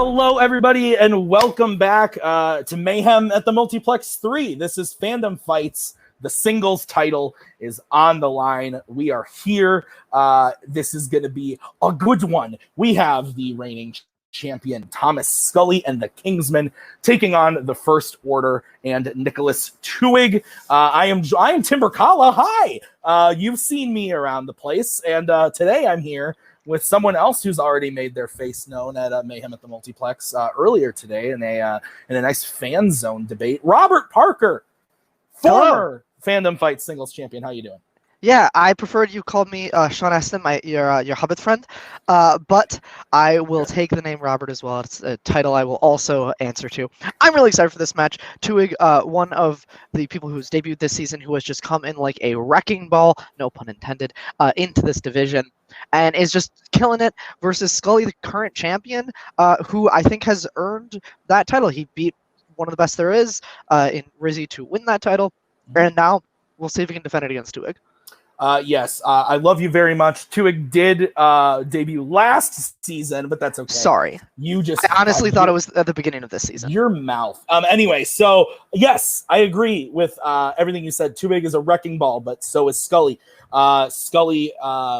Hello, everybody, and welcome back to Mayhem at the Multiplex 3. This is Fandom Fights. The singles title is on the line. We are here. This is going to be a good one. We have the reigning champion Thomas Scully and the Kingsmen taking on the First Order and Nicholas TWOHIG. I am Tim Brzakala. Hi. You've seen me around the place, and today I'm here with someone else who's already made their face known at Mayhem at the Multiplex earlier today in a nice fan zone debate. Robert Parker, former Fandom Fight singles champion. How you doing? Yeah, I preferred you called me Sean Aston, your Hobbit friend, but I will take the name Robert as well. It's a title I will also answer to. I'm really excited for this match. TWOHIG, one of the people who's debuted this season, who has just come in like a wrecking ball, no pun intended, into this division, and is just killing it, versus Scully, the current champion, who I think has earned that title. He beat one of the best there is in Rizzy to win that title, and now we'll see if he can defend it against TWOHIG. Yes, I love you very much. TWOHIG did debut last season, but that's okay. Sorry. I honestly thought it was at the beginning of this season. Your mouth. Anyway, so yes, I agree with everything you said. TWOHIG is a wrecking ball, but so is Scully. Scully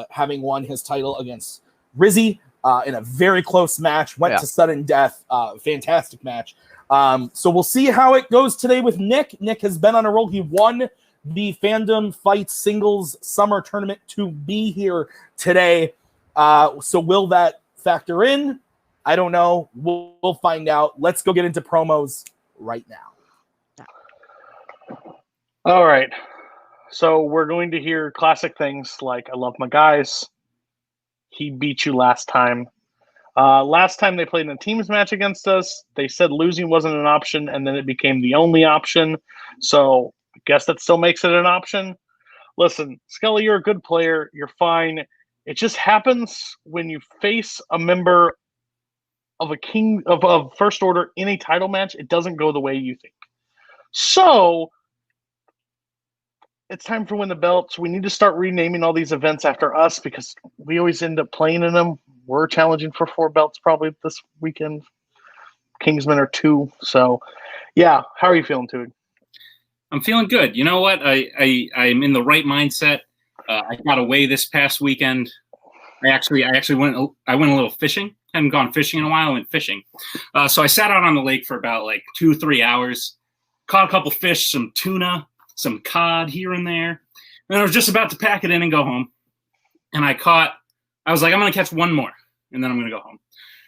having won his title against Rizzy in a very close match, went to sudden death. Fantastic match. So we'll see how it goes today with Nick. Nick has been on a roll. He won the Fandom Fight Singles Summer Tournament to be here today. So will that factor in? I don't know. We'll find out. Let's go get into promos right now. All right. So we're going to hear classic things like, I love my guys. He beat you last time. Last time they played in a teams match against us, they said losing wasn't an option, and then it became the only option. So I guess that still makes it an option. Listen, Scully, you're a good player. You're fine. It just happens when you face a member of of First Order in a title match, it doesn't go the way you think. So it's time for Win the Belts. We need to start renaming all these events after us because we always end up playing in them. We're challenging for 4 belts probably this weekend. Kingsmen are 2. So, yeah. How are you feeling, TWOHIG? I'm feeling good. You know what? I'm in the right mindset. I got away this past weekend. I actually went a little fishing. Hadn't gone fishing in a while. I went fishing. So I sat out on the lake for about like 2-3 hours. Caught a couple fish, some tuna, some cod here and there. And I was just about to pack it in and go home. And I was like, I'm going to catch one more, and then I'm going to go home.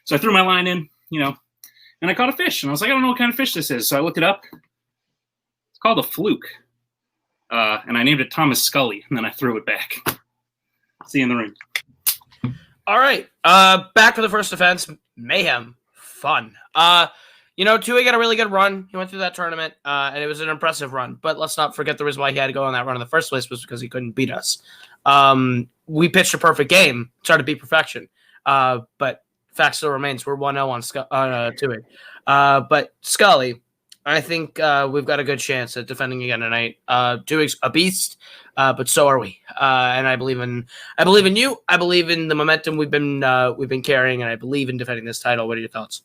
So I threw my line in, and I caught a fish. And I was like, I don't know what kind of fish this is. So I looked it up. It's called a fluke. And I named it Thomas Scully, and then I threw it back. See you in the ring. All right. Back to the first defense. Mayhem. Fun. TWOHIG had a really good run. He went through that tournament, and it was an impressive run. But let's not forget the reason why he had to go on that run in the first place was because he couldn't beat us. We pitched a perfect game, tried to beat perfection. But fact still remains, we're 1-0 on TWOHIG. But Scully, I think we've got a good chance at defending again tonight. TWOHIG's a beast, but so are we. And I believe in you. I believe in the momentum we've been carrying, and I believe in defending this title. What are your thoughts?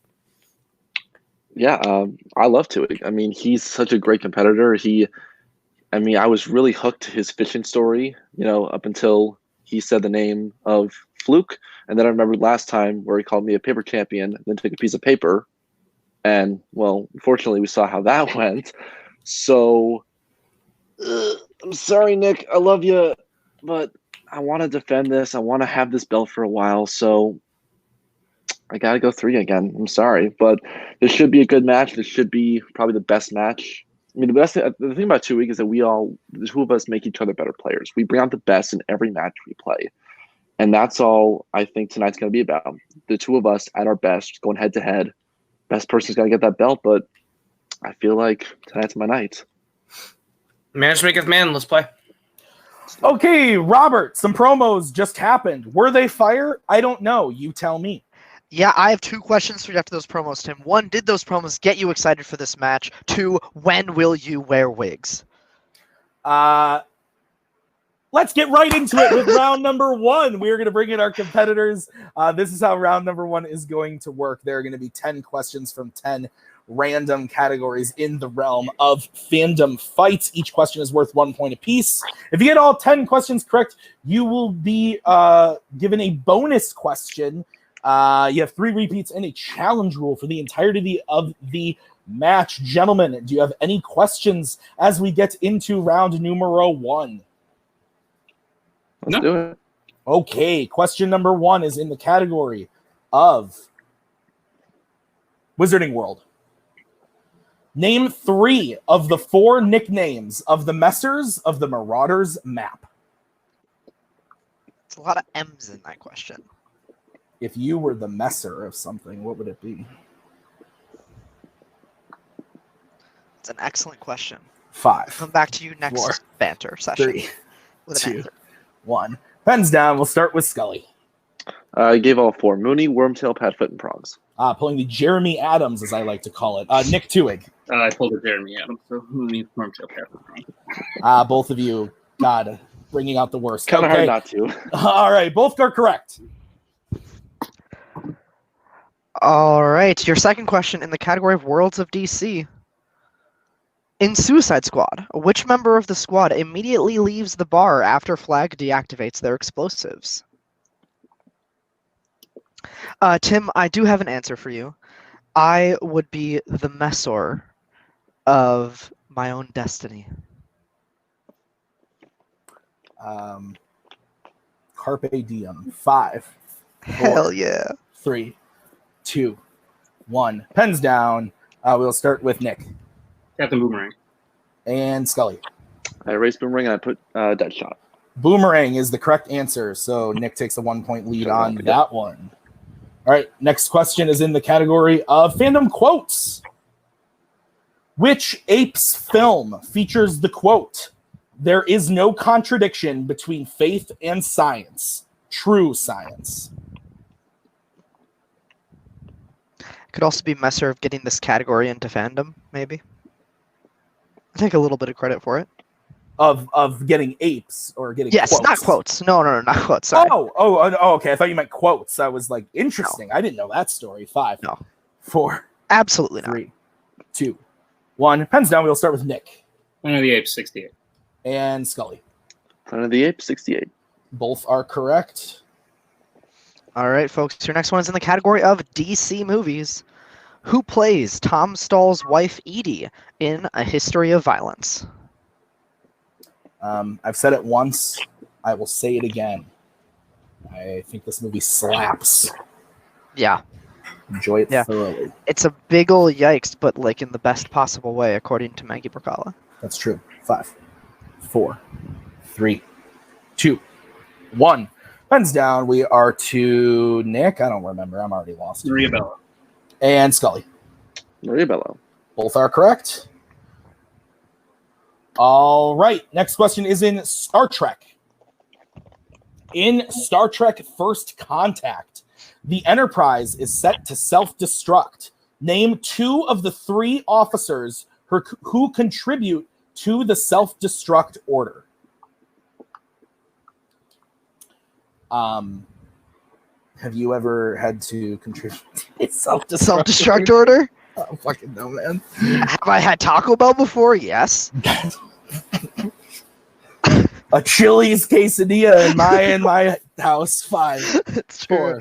Yeah, I love TWOHIG. I mean, he's such a great competitor. I was really hooked to his fishing story, up until he said the name of Fluke. And then I remember last time where he called me a paper champion, then took a piece of paper. And, well, unfortunately, we saw how that went. So, I'm sorry, Nick. I love you. But I want to defend this. I want to have this belt for a while. So, I got to go 3 again. I'm sorry. But this should be a good match. This should be probably the best match. I mean, the thing about TWOHIG is that the 2 of us make each other better players. We bring out the best in every match we play. And that's all I think tonight's going to be about. The 2 of us at our best, going head to head. Best person's got to get that belt, but I feel like tonight's my night. Match maketh man. Let's play. Okay, Robert, some promos just happened. Were they fire? I don't know. You tell me. Yeah, I have 2 questions for you after those promos, Tim. 1, did those promos get you excited for this match? 2, when will you wear wigs? let's get right into it with round number 1. We're going to bring in our competitors. This is how round number 1 is going to work. There are going to be 10 questions from 10 random categories in the realm of fandom fights. Each question is worth 1 point apiece. If you get all 10 questions correct, you will be given a bonus question. You have 3 repeats and a challenge rule for the entirety of the match. Gentlemen, do you have any questions as we get into round numero 1? Let's do it. Okay, question number 1 is in the category of Wizarding World. Name 3 of the 4 nicknames of the Messers of the Marauders map. It's a lot of M's in that question. If you were the Messer of something, what would it be? It's an excellent question. 5, Come back to you next 4, banter session 3, with an 2, answer. 1. Pens down. We'll start with Scully. I gave all 4. Mooney, Wormtail, Padfoot, and Progs. Pulling the Jeremy Adams, as I like to call it. Nick Twohig. I pulled a Jeremy Adams, so who needs Wormtail Cat? Both of you, God, bringing out the worst. Kind of Okay. hard not to. All right, both are correct. All right, your second question in the category of Worlds of DC. In Suicide Squad, which member of the squad immediately leaves the bar after Flag deactivates their explosives? Tim, I do have an answer for you. I would be the Messor of my own destiny. Carpe diem. 5, 4, Hell yeah. 3, 2, 1. Pens down. We'll start with Nick Captain Boomerang. and Scully. I erased Boomerang and I put Deadshot. Boomerang is the correct answer, so Nick takes a 1-point lead on that one. All right, next question is in the category of fandom quotes. Which Apes film features the quote, "There is no contradiction between faith and science, true science"? Could also be Messer of getting this category into fandom, maybe. I take a little bit of credit for it. Of getting apes or getting Yes, quotes. not quotes. No, not quotes. Sorry. Oh, okay. I thought you meant quotes. I was like, interesting. I didn't know that story. 5, No. 4, Absolutely not. 3, 2, 1. Pens down. We'll start with Nick Planet of the Apes, 68. and Scully. Planet of the Apes, 68. Both are correct. All right, folks. Your next one is in the category of DC movies. Who plays Tom Stahl's wife Edie in A History of Violence? I've said it once. I will say it again. I think this movie slaps. Yeah, Enjoy it Yeah. thoroughly. it's a big ol' yikes, but like in the best possible way, according to Maggie Brzakala. That's true. 5, 4, 3, 2, 1. Pens down. We are to Nick. I don't remember. I'm already lost. Maria Bello. And Scully. Maria Bello. Both are correct. All right. Next question is in Star Trek. In Star Trek First Contact, the Enterprise is set to self-destruct. Name 2 of the 3 officers who contribute to the self-destruct order. Have you ever had to contribute to a Self-destruct order? I don't fucking know, man. Have I had Taco Bell before? Yes. A Chili's quesadilla in my house. 5, It's true. 4,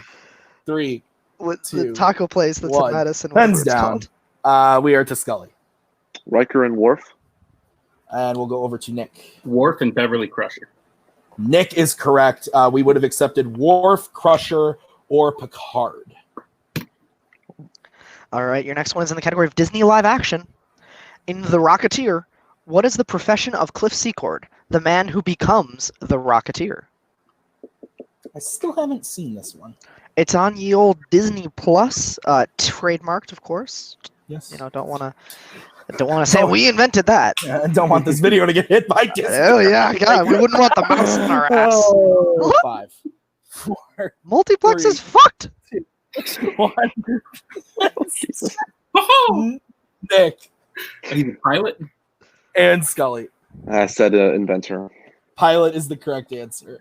3, With 2, the taco place that's 1. in Madison. whatever Pens it's down. called. We are to Scully. Riker and Worf. And we'll go over to Nick. Worf and Beverly Crusher. Nick is correct. We would have accepted Worf, Crusher, or Picard. All right, your next one is in the category of Disney live action. In The Rocketeer, what is the profession of Cliff Secord, the man who becomes the Rocketeer? I still haven't seen this one. It's on ye old Disney Plus, trademarked, of course. Yes. You know, don't want to say we invented that. I don't want this video to get hit by Disney. Oh yeah, God, we wouldn't want the mouse in our ass. Oh, 5, 4, Multiplex 3. is fucked. 1. Oh! Nick He's a pilot. and Scully. I said inventor. Pilot is the correct answer.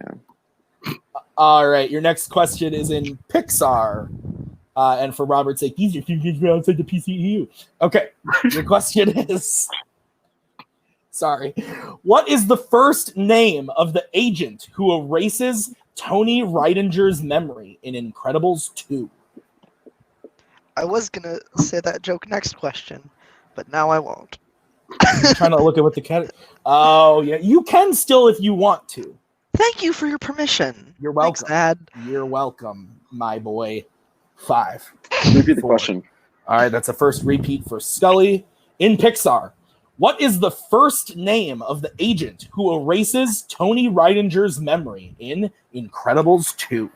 All right, your next question is in Pixar. And for Robert's sake, these are few games outside the PCEU. Okay, your question is... Sorry. What is the first name of the agent who erases Tony Reidinger's memory in Incredibles 2? I was going to say that joke next question, but now I won't. I'm trying to look at what the cat... Oh, yeah. You can still if you want to. Thank you for your permission. You're welcome. Thanks, Dad. You're welcome, my boy. 5. Repeat the 4. question. All right, that's a first repeat for Scully. In Pixar, what is the first name of the agent who erases Tony Reidinger's memory in Incredibles 2?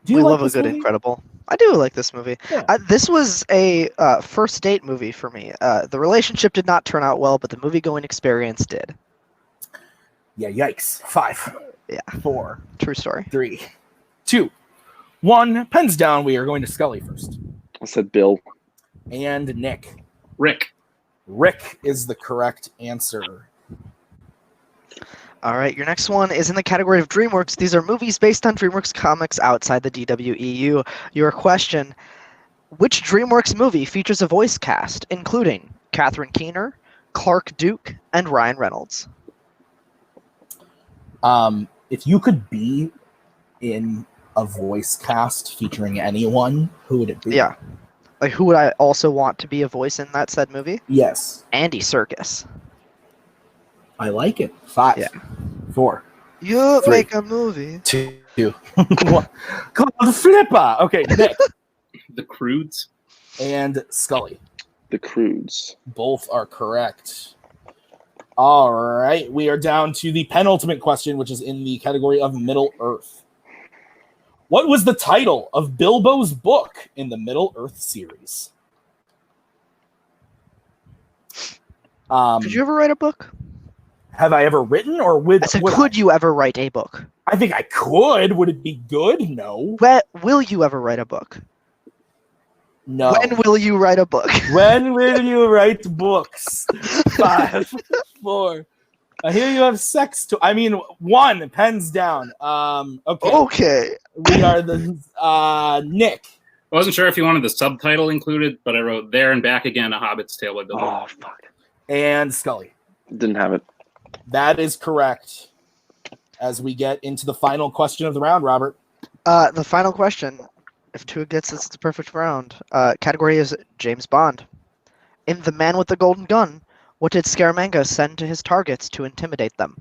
Do you We like love a this good movie? Incredible. I do like this movie. Yeah. This was a first date movie for me. The relationship did not turn out well, but the movie-going experience did. Yeah, yikes. 5. Yeah. 4. True story. 3. 2. 1. Pens down. We are going to Scully first. I said Bill. And Nick. Rick. Rick is the correct answer. All right, your next one is in the category of DreamWorks. These are movies based on DreamWorks comics outside the DWEU. Your question, which DreamWorks movie features a voice cast, including Catherine Keener, Clark Duke, and Ryan Reynolds? If you could be in a voice cast featuring anyone, who would it be? Yeah. Like, who would I also want to be a voice in that said movie? Yes. Andy Serkis. I like it. 5. Yeah. 4. You 3. make a movie. 2. 1. Called Flipper. Okay, Nick. The Croods. And Scully. The Croods. Both are correct. All right. We are down to the penultimate question, which is in the category of Middle Earth. What was the title of Bilbo's book in the Middle Earth series? Did you ever write a book? Have I ever written or would I said, would could you ever write a book? I think I could. Would it be good? No. Will you ever write a book? No. When will you write a book? When will you write books? 5, 4. I hear you have sex to. 1. Pens down. Okay. Okay. We are the Nick. I wasn't sure if you wanted the subtitle included, but I wrote There and Back Again, A Hobbit's Tale by Bilbo. Oh, fuck. And Scully. Didn't have it. That is correct. As we get into the final question of the round, Robert. The final question. If Tua gets this, it's a perfect round. Category is James Bond. In The Man with the Golden Gun, what did Scaramanga send to his targets to intimidate them?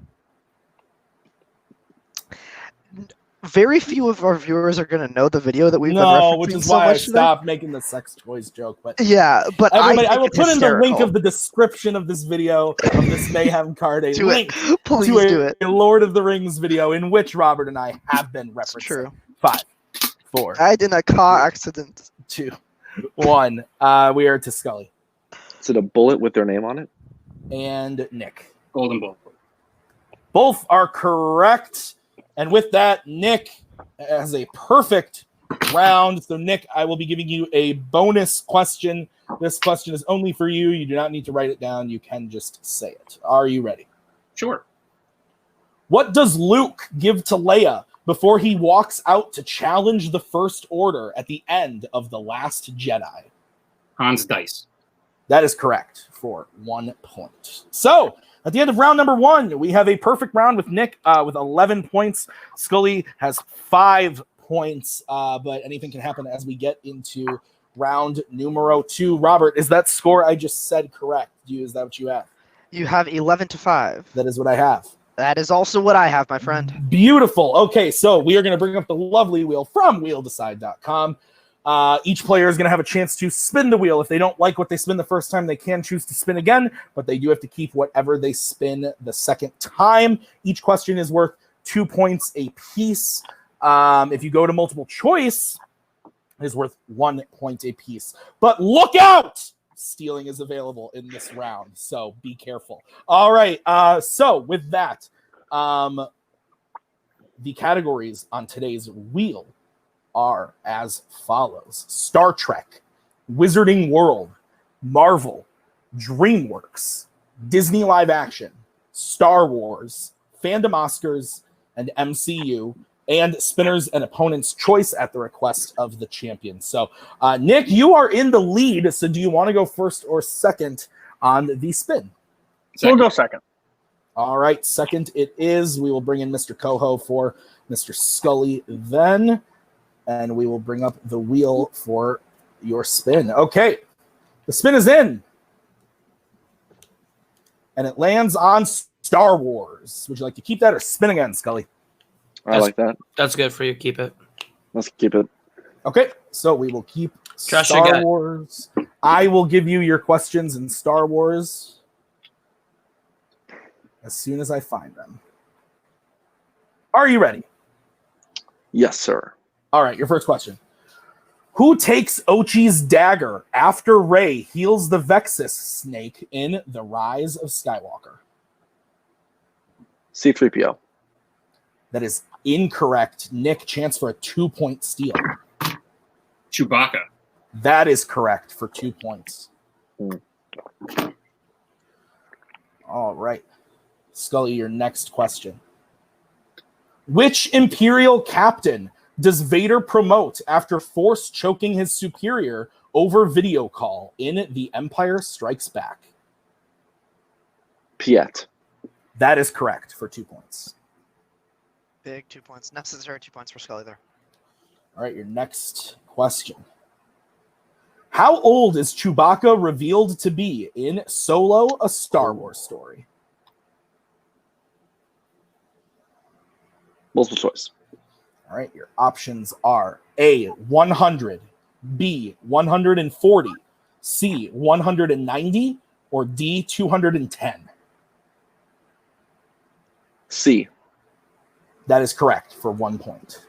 Very few of our viewers are going to know the video that we've been referencing which is so why I much today. stopped making the sex toys joke. But Yeah, but everybody, I will it's put in the link hysterical. of the description of this video of this Mayhem card. A Do link it. Please to do it. a Lord of the Rings video in which Robert and I have been It's referencing. true. 5, 4, I did a car accident. 2, 1. We are to Scully Is it a bullet with their name on it? and Nick. Golden Ball. Both are correct. And with that, Nick has a perfect round. So, Nick, I will be giving you a bonus question. This question is only for you. You do not need to write it down. You can just say it. Are you ready? Sure. What does Luke give to Leia before he walks out to challenge the First Order at the end of The Last Jedi? Hans Dice. That is correct for 1 point. So, at the end of round number 1, we have a perfect round with Nick with 11 points. Scully has 5 points, but anything can happen as we get into round numero 2. Robert, is that score I just said correct? Is that what you have? You have 11-5. That is what I have. That is also what I have, my friend. Beautiful. Okay, so we are going to bring up the lovely wheel from wheeldecide.com. Each player is going to have a chance to spin the wheel. If they don't like what they spin the first time, they can choose to spin again, but they do have to keep whatever they spin the second time. Each question is worth 2 points a piece. If you go to multiple choice, it is worth 1 point a piece. But look out! Stealing is available in this round, so be careful. All right, so with that, the categories on today's wheel are as follows: Star Trek, Wizarding World, Marvel, DreamWorks, Disney Live Action, Star Wars, Fandom Oscars, and MCU, and Spinner's and Opponent's Choice at the request of the champion. So, Nick, you are in the lead. So do you want to go first or second on the spin? We'll go second. All right, second it is. We will bring in Mr. Koho for Mr. Scully then, and we will bring up the wheel for your spin. Okay, the spin is in, and it lands on Star Wars. Would you like to keep that or spin again, Scully? I like that. That's good for you. Keep it. Let's keep it. Okay, so we will keep Trust your Star gut. Wars. I will give you your questions in Star Wars as soon as I find them. Are you ready? Yes, sir. All right, your first question. Who takes Ochi's dagger after Rey heals the Vexus snake in The Rise of Skywalker? C-3PO. That is incorrect. Nick, chance for a 2-point steal. Chewbacca. That is correct for 2 points. All right. Scully, your next question. Which Imperial captain does Vader promote after force choking his superior over video call in The Empire Strikes Back? Piet. That is correct for 2 points. Big 2 points. Necessary 2 points for Scully there. All right, your next question. How old is Chewbacca revealed to be in Solo, a Star Wars story? Multiple choice. All right, your options are A, 100, B, 140, C, 190, or D, 210. C. That is correct for 1 point.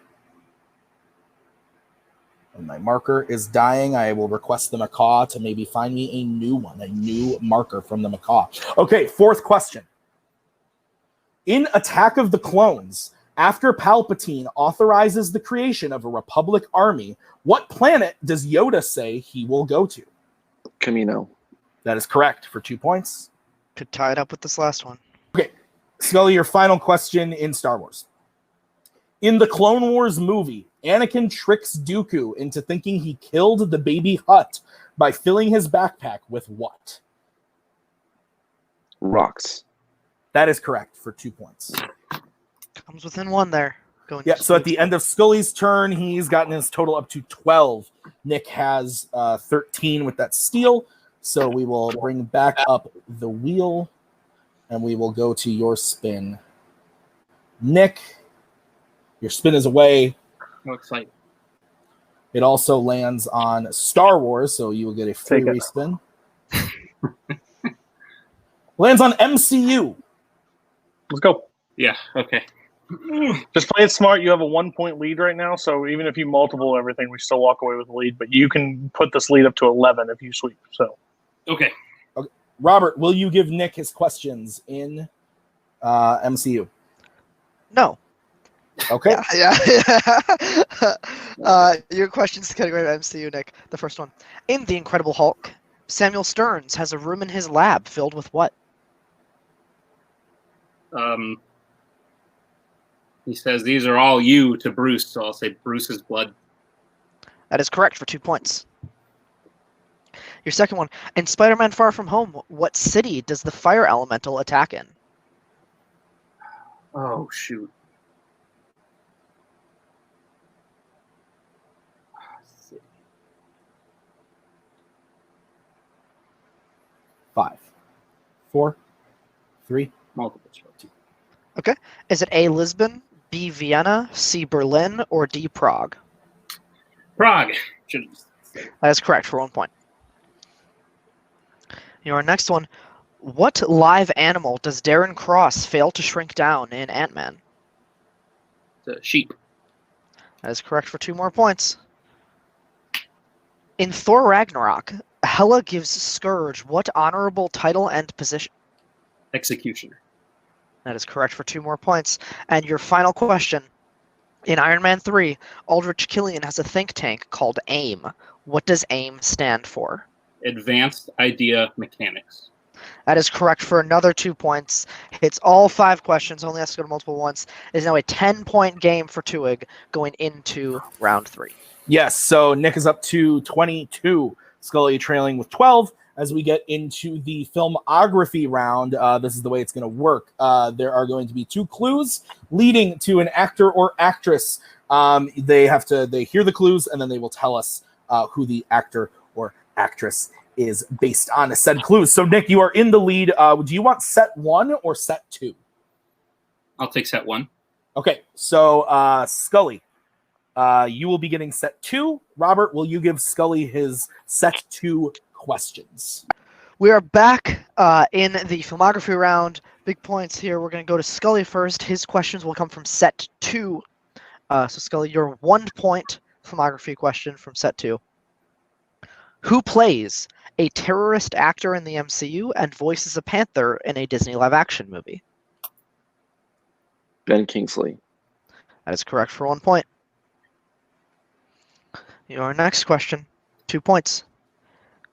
And my marker is dying. I will request the macaw to maybe find me a new one, a new marker from the macaw. Okay, fourth question. In Attack of the Clones, after Palpatine authorizes the creation of a Republic army, what planet does Yoda say he will go to? Camino. That is correct for 2 points. Could tie it up with this last one. Okay, Scully, your final question in Star Wars. In the Clone Wars movie, Anakin tricks Dooku into thinking he killed the baby Hutt by filling his backpack with what? Rocks. That is correct for 2 points. Comes within one there. Going Yeah, so at the end of Scully's turn, he's gotten his total up to 12. Nick has 13 with that steal. So we will bring back up the wheel, and we will go to your spin. Nick, your spin is away. How exciting. It also lands on Star Wars, so you will get a free Take it. respin. Lands on MCU. Let's go. Yeah, okay. Just play it smart. You have a 1 point lead right now, so even if you multiple everything, we still walk away with the lead. But you can put this lead up to 11 if you sweep. So Okay. Robert, will you give Nick his questions in MCU? No. Okay. Yeah. Your questions category of MCU, Nick. The first one. In The Incredible Hulk, Samuel Stearns has a room in his lab filled with what? He says these are all you to Bruce, so I'll say Bruce's blood. That is correct for 2 points. Your second one. In Spider-Man Far From Home, what city does the fire elemental attack in? Oh, shoot. Five, 4, 3. Multiple choice. Is it A, Lisbon, B, Vienna, C, Berlin, or D, Prague? Prague. Should- That is correct for 1 point. Your next one. What live animal does Darren Cross fail to shrink down in Ant-Man? The sheep. That is correct for 2 more points. In Thor Ragnarok, Hela gives Scourge what honorable title and position? Executioner. That is correct for 2 more points. And your final question. In Iron Man 3, Aldrich Killian has a think tank called AIM. What does AIM stand for? Advanced Idea Mechanics. That is correct for another 2 points. Hits all 5 questions, only has to go to multiple once. It is now a 10-point game for TWOHIG going into round 3. Yes, so Nick is up to 22. Scully trailing with 12. As we get into the filmography round, this is the way it's going to work. There are going to be 2 clues leading to an actor or actress. They hear the clues, and then they will tell us who the actor or actress is based on a said clues. So, Nick, you are in the lead. Do you want set 1 or set 2? I'll take set 1. Okay, so Scully, you will be getting set 2. Robert, will you give Scully his set 2 questions? We are back in the filmography round. Big points here. We're going to go to Scully first. His questions will come from set 2. So, Scully, your 1-point filmography question from set 2. Who plays a terrorist actor in the MCU and voices a panther in a Disney live-action movie? Ben Kingsley. That is correct for 1 point. Your next question, 2 points.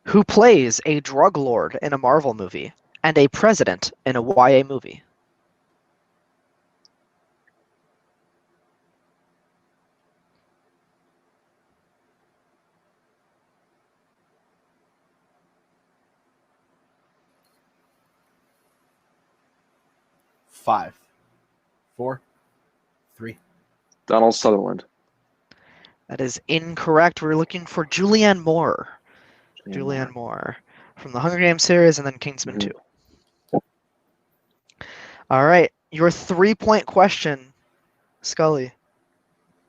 Who plays a drug lord in a Marvel movie and a president in a YA movie? Five, 4, 3. Donald Sutherland. That is incorrect. We're looking for Julianne Moore. Julianne Moore from the Hunger Games series and then Kingsman 2. All right, your 3-point question, Scully.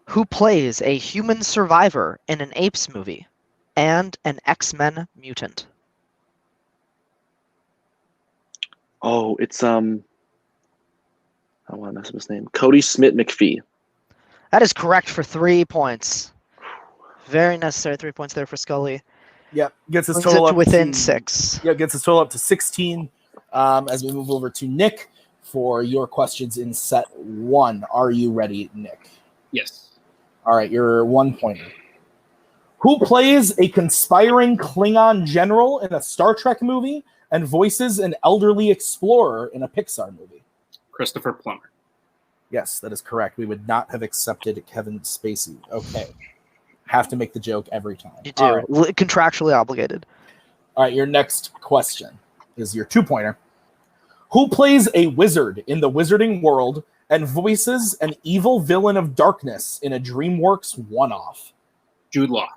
Who plays a human survivor in an Apes movie and an X-Men mutant? Oh, it's I don't want to mess up his name. Cody Smith McPhee. That is correct for 3 points. Very necessary 3 points there for Scully. Yep, gets his Brings total it up within to 6. Yep, gets his total up to 16. As we move over to Nick for your questions in set 1. Are you ready, Nick? Yes. All right, your 1-pointer. Who plays a conspiring Klingon general in a Star Trek movie and voices an elderly explorer in a Pixar movie? Christopher Plummer. Yes, that is correct. We would not have accepted Kevin Spacey. Okay. Have to make the joke every time. You do. All right. Contractually obligated. All right, your next question is your 2-pointer. Who plays a wizard in the wizarding world and voices an evil villain of darkness in a DreamWorks one-off? Jude Law.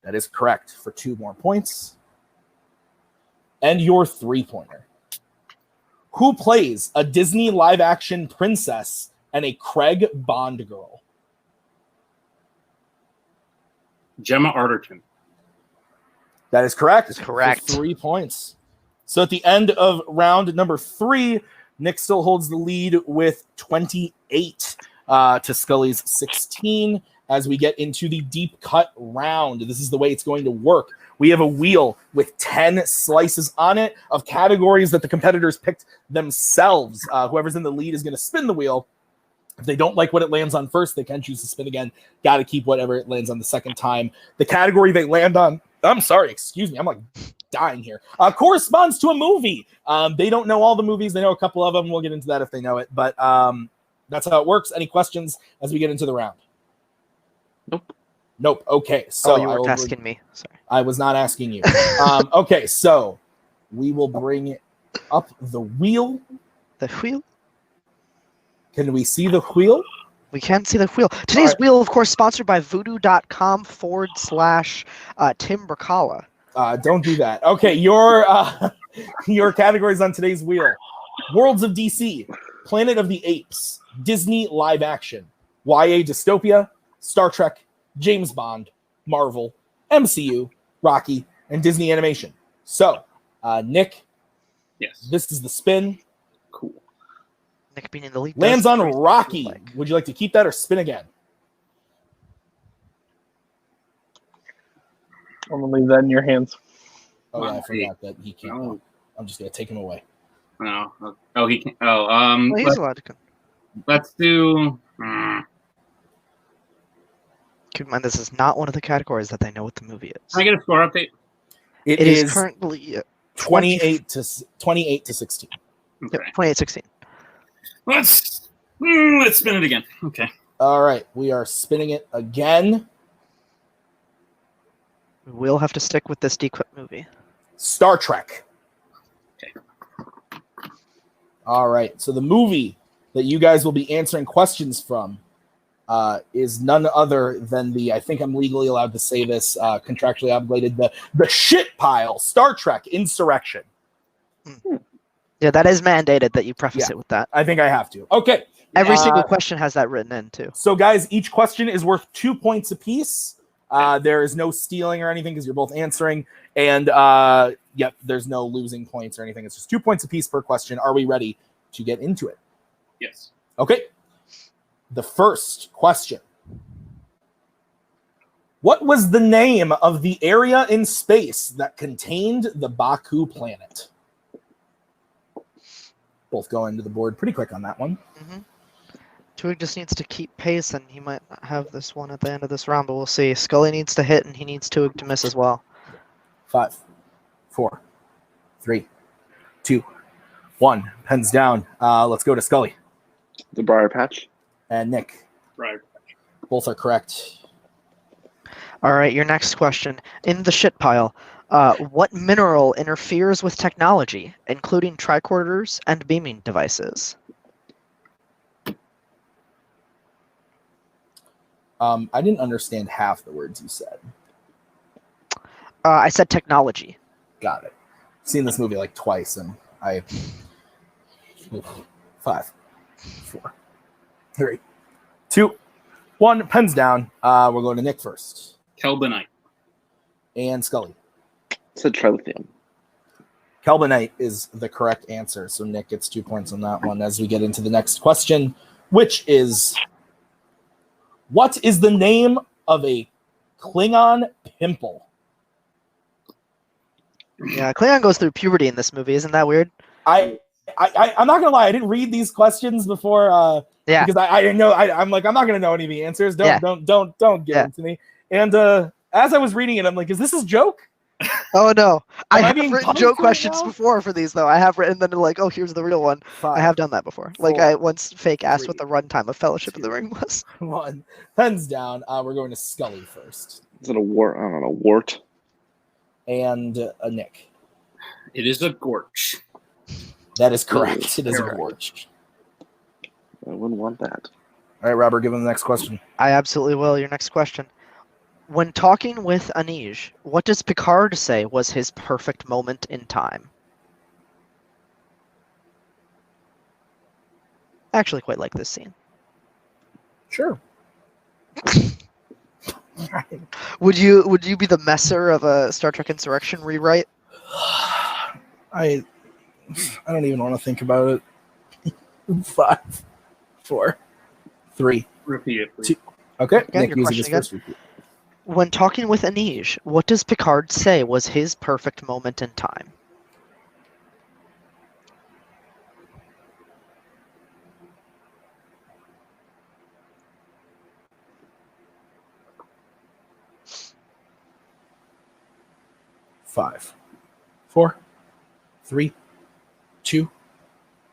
That is correct for 2 more points. And your 3-pointer. Who plays a Disney live-action princess and a Craig Bond girl? Gemma Arterton. That is correct. That's correct. For 3 points. So at the end of round number 3, Nick still holds the lead with 28 to Scully's 16 as we get into the deep cut round. This is the way it's going to work. We have a wheel with 10 slices on it of categories that the competitors picked themselves. Whoever's in the lead is going to spin the wheel. If they don't like what it lands on first, they can choose to spin again. Got to keep whatever it lands on the second time. The category they land on, I'm sorry, excuse me, I'm like dying here, corresponds to a movie. They don't know all the movies. They know a couple of them. We'll get into that if they know it. But that's how it works. Any questions as we get into the round? Nope. Okay. So you weren't asking me. Sorry. I was not asking you. Okay, so we will bring up the wheel. The wheel? Can we see the wheel? We can see the wheel. Today's wheel, of course, sponsored by voodoo.com / Tim Brzakala. Don't do that. Okay, your categories on today's wheel. Worlds of DC, Planet of the Apes, Disney live action, YA dystopia, Star Trek, James Bond, Marvel, MCU, Rocky, and Disney animation. So, Nick, yes, this is the spin. Cool. Nick being in the lead. Lands on Rocky. Would you like to keep that or spin again? I'm gonna leave that in your hands. Oh, yeah, I forgot that he can't. Oh. I'm just gonna take him away. No. Oh, he can. Oh, Well, he's allowed to come. let's do. Keep in mind, this is not one of the categories that they know what the movie is. Can I get a score update? It It is is currently 28 to 16. Yep, Okay. 28-16. Let's spin it again. Okay. All right, we are spinning it again. We'll have to stick with this Dequip movie. Star Trek. Okay. All right, so the movie that you guys will be answering questions from is none other than the, I think I'm legally allowed to say this, contractually obligated, the shit pile, Star Trek Insurrection. Yeah, that is mandated that you preface Yeah. it with that. I think I have to. Okay. Every single question has that written in, too. So, guys, each question is worth 2 points apiece. There is no stealing or anything because you're both answering. And, yep, there's no losing points or anything. It's just 2 points apiece per question. Are we ready to get into it? Yes. Okay. The first question. What was the name of the area in space that contained the Baku planet? Both go into the board pretty quick on that one. Twig just needs to keep pace, and he might not have this one at the end of this round, but we'll see. Scully needs to hit, and he needs Twig to miss as well. 5, 4, 3, 2, 1. Pens down. Let's go to Scully The Briar Patch. and Nick. Right. Both are correct. All right, your next question. In the shit pile, what mineral interferes with technology, including tricorders and beaming devices? I didn't understand half the words you said. I said technology. Got it. Seen this movie like twice, and I 5, 4, 3, 2, 1. Pens down. We're going to Nick first. Kelbinite. And Scully. Said trilithium. Kelbinite is the correct answer, so Nick gets 2 points on that one as we get into the next question, which is, what is the name of a Klingon pimple? Yeah, Klingon goes through puberty in this movie. Isn't that weird? I'm not gonna lie, I didn't read these questions before Yeah. because I didn't know. I'm like, I'm not gonna know any of the answers. Don't get Yeah. into me. And as I was reading it, I'm like, is this a joke? Oh no, I Am I have being written punished joke right questions now? before for these though. I have written them like, oh, here's the real one. 5, I have done that before. Like 4, I once fake asked what 3, the runtime of Fellowship of the 2, Ring was. 1. Pens down. We're going to Scully first, Is it a wart? I don't know. Wart. and Nick. It is a gorch. That is correct. It is a Terrible. gorge. I wouldn't want that. All right, Robert, give him the next question. I absolutely will. Your next question. When talking with Anij, what does Picard say was his perfect moment in time? I actually quite like this scene. Sure. Would you be the messer of a Star Trek Insurrection rewrite? I don't even want to think about it. 5, 4, 3. Repeat it, please. 2. Okay, Again, Nick your using question his again? first repeat. When talking with Anij, what does Picard say was his perfect moment in time? Five, 4, 3, 2,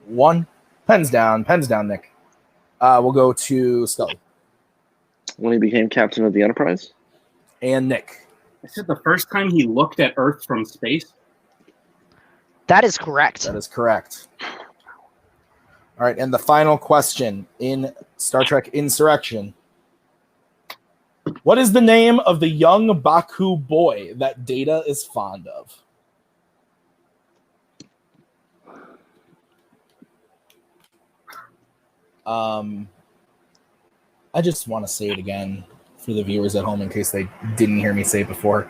1. Pens down, Nick. We'll go to Scully When he became captain of the Enterprise? and Nick. I said the first time he looked at Earth from space. That is correct. That is correct. All right, and the final question in Star Trek Insurrection. What is the name of the young Baku boy that Data is fond of? I just want to say it again for the viewers at home in case they didn't hear me say it before.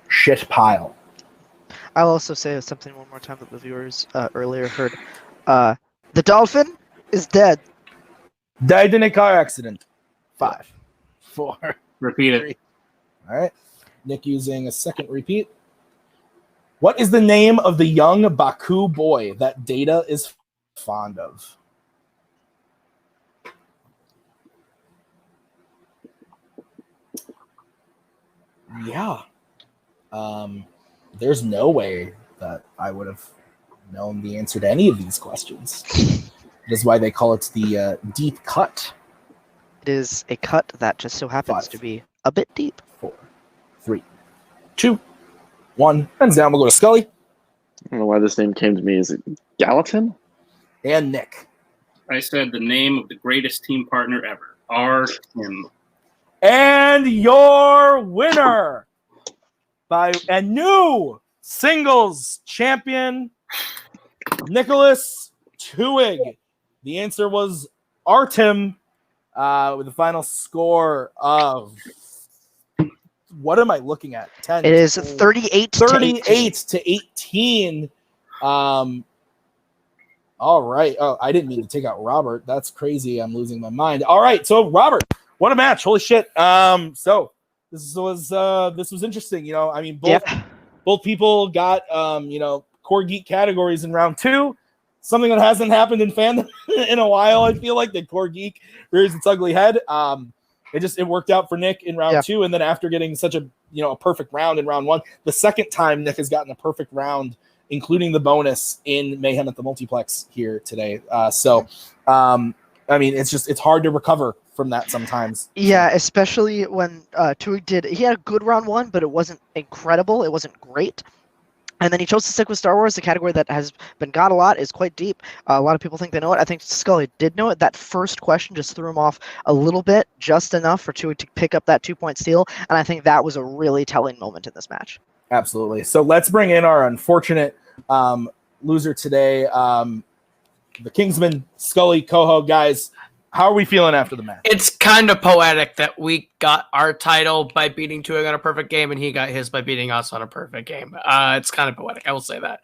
Shit pile. I'll also say something one more time that the viewers earlier heard. The dolphin is dead. Died in a car accident. 5, 4. Repeat it. 3. All right. Nick using a second repeat. What is the name of the young Baku boy that Data is fond of? Yeah. There's no way that I would have known the answer to any of these questions. That is why they call it the deep cut. It is a cut that just so happens 5, to be a bit deep. 4, 3, 2, 1. Hands down. We'll go to Scully I don't know why this name came to me. Is it Gallatin? and Nick. I said the name of the greatest team partner ever, R.Tim. And your winner by a new singles champion, Nicholas Twig. The answer was Artem with a final score of, what am I looking at? 10. It is 38 to 18. All right. Oh, I didn't mean to take out Robert. That's crazy. I'm losing my mind. All right. So Robert, what a match. Holy shit. So this was interesting. You know, I mean, both people got, core geek categories in round 2. Something that hasn't happened in fandom in a while. I feel like the core geek rears its ugly head. It worked out for Nick in round 2. And then after getting such a perfect round in round 1, the second time Nick has gotten a perfect round, including the bonus in Mayhem at the Multiplex here today. I mean, it's hard to recover from that sometimes. Yeah, especially when Twig he had a good round 1, but it wasn't incredible. It wasn't great. And then he chose to stick with Star Wars, the category that has been got a lot, is quite deep. A lot of people think they know it. I think Scully did know it. That first question just threw him off a little bit, just enough for Twig to pick up that 2-point steal. And I think that was a really telling moment in this match. Absolutely. So let's bring in our unfortunate loser today, the Kingsman, Scully, Koho. Guys, how are we feeling after the match? It's kind of poetic that we got our title by beating Twig on a perfect game, and he got his by beating us on a perfect game. It's kind of poetic, I will say that.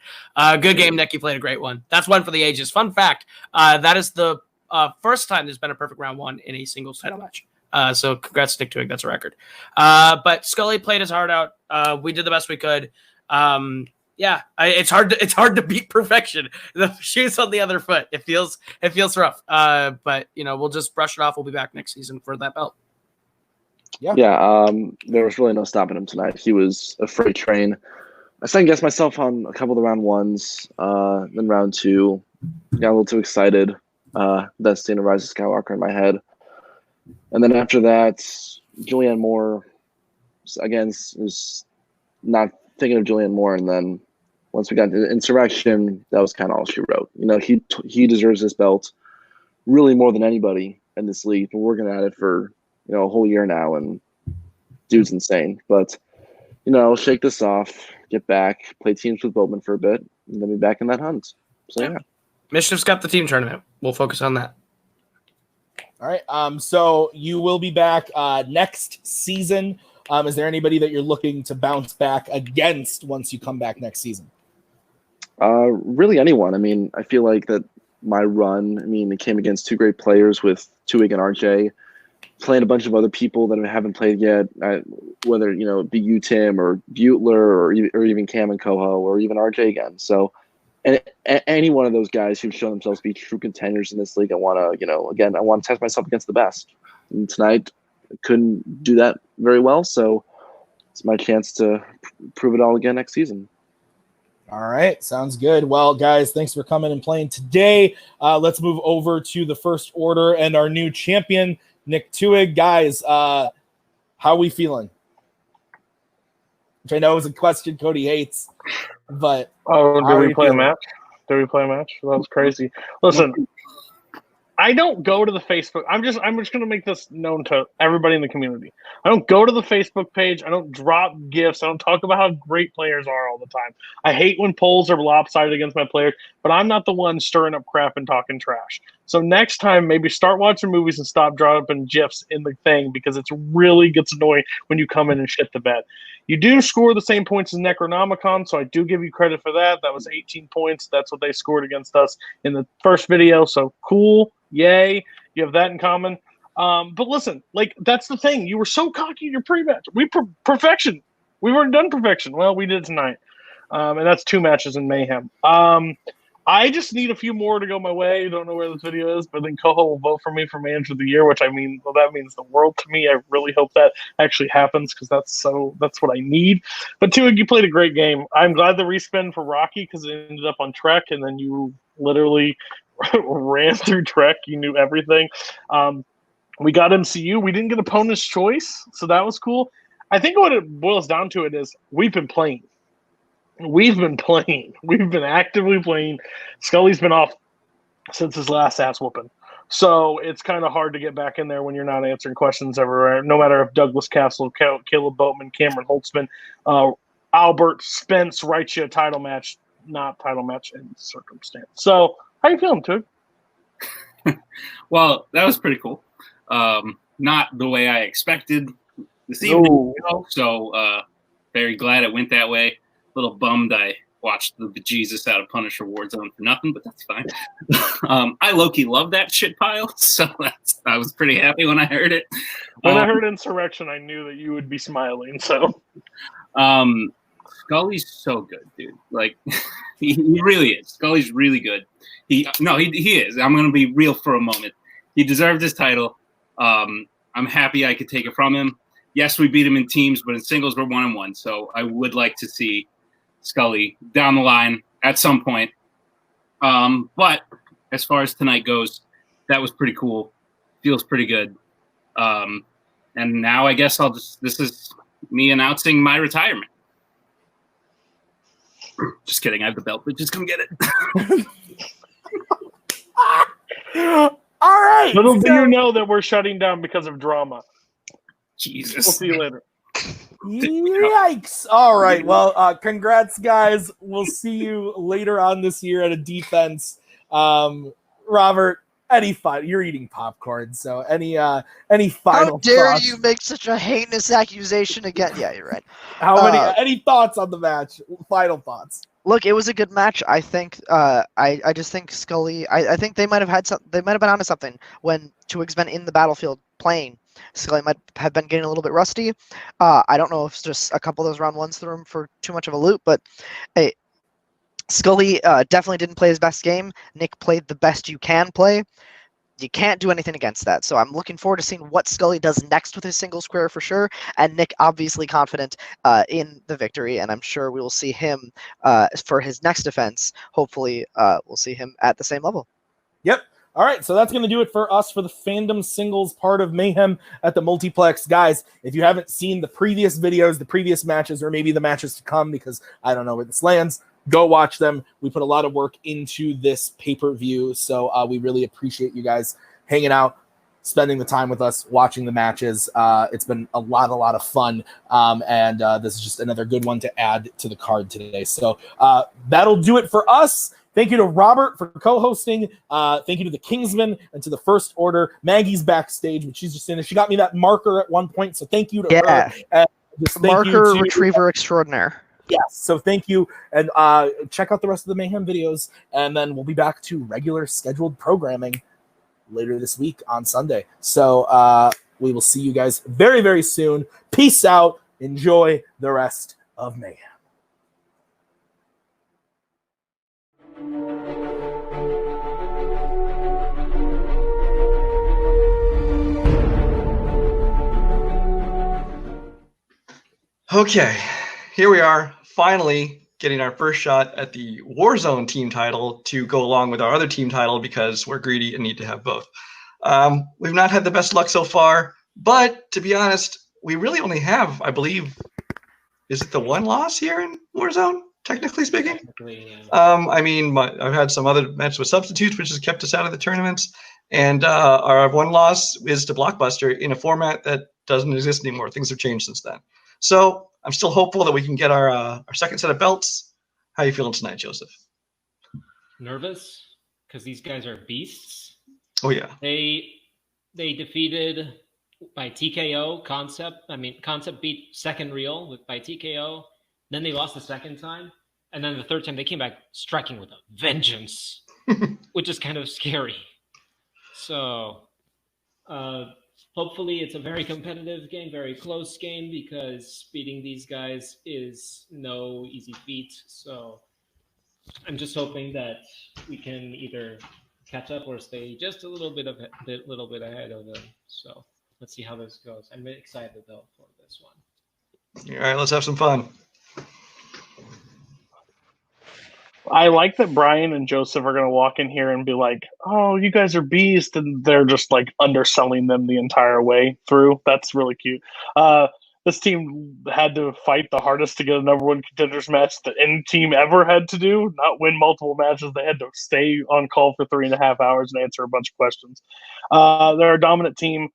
Good game, Nick. You played a great one. That's one for the ages. Fun fact, that is the first time there's been a perfect round 1 in a singles title match. So congrats to Nick Twig. That's a record. But Scully played his heart out. We did the best we could. It's hard to beat perfection. The shoe's on the other foot. It feels rough. But we'll just brush it off. We'll be back next season for that belt. Yeah. There was really no stopping him tonight. He was a freight train. I second-guessed myself on a couple of the round 1s. Then round 2, got a little too excited. That scene of Rise of Skywalker in my head. And then after that, Julianne Moore, again, was not thinking of Julianne Moore. And then once we got into Insurrection, that was kind of all she wrote. He deserves this belt really more than anybody in this league. We're working at it for a whole year now, and dude's insane. But shake this off, get back, play teams with Boatman for a bit, and then be back in that hunt. So yeah. Mischief's got the team tournament. We'll focus on that. All right. So you will be back next season. Is there anybody that you're looking to bounce back against once you come back next season? Really anyone. I mean, I feel like that my run, it came against 2 great players with Twig and RJ, playing a bunch of other people that I haven't played yet, whether, it be you, Tim, or Butler, or even Cam and Koho, or even RJ again. So and any one of those guys who've shown themselves to be true contenders in this league, I want to test myself against the best. And tonight, I couldn't do that very well, so it's my chance to prove it all again next season. All right, sounds good. Well, guys, thanks for coming and playing today. Let's move over to the first order and our new champion, Nick Twig. Guys, how are we feeling? Which I know is a question Cody hates, but did we play a match? That was crazy. Listen, I don't go to the Facebook. I'm just going to make this known to everybody in the community. I don't go to the Facebook page. I don't drop gifts. I don't talk about how great players are all the time. I hate when polls are lopsided against my players, but I'm not the one stirring up crap and talking trash. So next time, maybe start watching movies and stop dropping gifs in the thing, because it really gets annoying when you come in and shit the bed. You do score the same points as Necronomicon, so I do give you credit for that. That was 18 points. That's what they scored against us in the first video, so cool. Yay, you have that in common. But listen, that's the thing. You were so cocky in your pre-match. Perfection. We weren't done perfection. Well, we did tonight. And that's 2 matches in Mayhem. I just need a few more to go my way. Don't know where this video is, but then Koho will vote for me for Manager of the Year, which I mean, well, that means the world to me. I really hope that actually happens because that's what I need. But Tuig, you played a great game. I'm glad the respin for Rocky because it ended up on Trek, and then you literally ran through Trek. You knew everything. We got MCU. We didn't get opponent's choice, so that was cool. I think what it boils down to it is we've been playing. We've been playing. We've been actively playing. Scully's been off since his last ass whooping. So it's kind of hard to get back in there when you're not answering questions everywhere. No matter if Douglas Cassel, Kaleb Boatman, Cameron Holtzman, Albert Spence writes you a title match, not title match in circumstance. So how you feeling, Tug? Well, that was pretty cool. Not the way I expected this evening, so very glad it went that way. A little bummed I watched the bejesus out of Punisher Warzone for nothing, but that's fine. I low-key love that shit pile, so I was pretty happy when I heard it. When I heard Insurrection, I knew that you would be smiling. So, Scully's so good, dude. Like, he really is. Scully's really good. He is. I'm gonna be real for a moment. He deserved this title. I'm happy I could take it from him. Yes, we beat him in teams, but in singles we're 1-1. So I would like to see Scully down the line at some point. But as far as tonight goes, that was pretty cool. Feels pretty good. And now I guess this is me announcing my retirement. Just kidding. I have the belt, but just come get it. All right. Little do you know that we're shutting down because of drama. Jesus. We'll see you later. Yikes. All right. Well, congrats, guys. We'll see you later on this year at a defense. Robert, you're eating popcorn, so any final How dare thoughts? you make such a heinous accusation again? Yeah, you're right. Any thoughts on the match? Final thoughts. Look, it was a good match. I think I just think Scully. I think they might have been onto something when TWOHIG'S been in the battlefield playing. Scully might have been getting a little bit rusty. I don't know if it's just a couple of those round ones threw him for too much of a loop, but hey, Scully definitely didn't play his best game. Nick played the best you can play. You can't do anything against that. So I'm looking forward to seeing what Scully does next with his single square for sure. And Nick obviously confident in the victory, and I'm sure we will see him for his next defense. Hopefully we'll see him at the same level. Yep. All right, so that's going to do it for us for the Fandom singles part of Mayhem at the Multiplex. Guys, if you haven't seen the previous videos, the previous matches, or maybe the matches to come, because I don't know where this lands, go watch them. We put a lot of work into this pay-per-view, so we really appreciate you guys hanging out, spending the time with us, watching the matches. It's been a lot of fun, and this is just another good one to add to the card today. So that'll do it for us. Thank you to Robert for co-hosting. Thank you to the Kingsman and to the First Order. Maggie's backstage, but she's just in it. She got me that marker at one point, so thank you to her. And Marker retriever extraordinaire. Yes, so thank you, and check out the rest of the Mayhem videos, and then we'll be back to regular scheduled programming later this week on Sunday. So we will see you guys very, very soon. Peace out. Enjoy the rest of Mayhem. Okay, here we are, finally getting our first shot at the Warzone team title to go along with our other team title because we're greedy and need to have both. We've not had the best luck so far, but to be honest, we really only have, I believe, is it the one loss here in Warzone, technically speaking? I mean, I've had some other matches with substitutes, which has kept us out of the tournaments, and our one loss is to Blockbuster in a format that doesn't exist anymore. Things have changed since then. So I'm still hopeful that we can get our second set of belts. How are you feeling tonight, Joseph? Nervous, because these guys are beasts. Oh yeah. They defeated by TKO Concept. I mean, Concept beat Second Real by TKO. Then they lost the second time, and then the third time they came back striking with a vengeance, which is kind of scary. So. Hopefully it's a very competitive game, very close game, because beating these guys is no easy feat. So I'm just hoping that we can either catch up or stay just a little bit ahead of them. So let's see how this goes. I'm really excited though for this one. All right, let's have some fun. I like that Brian and Joseph are going to walk in here and be like, "Oh, you guys are beasts," and they're just like underselling them the entire way through. That's really cute. This team had to fight the hardest to get a number one contenders match that any team ever had to do, not win multiple matches. They had to stay on call for 3.5 hours and answer a bunch of questions. They're a dominant team.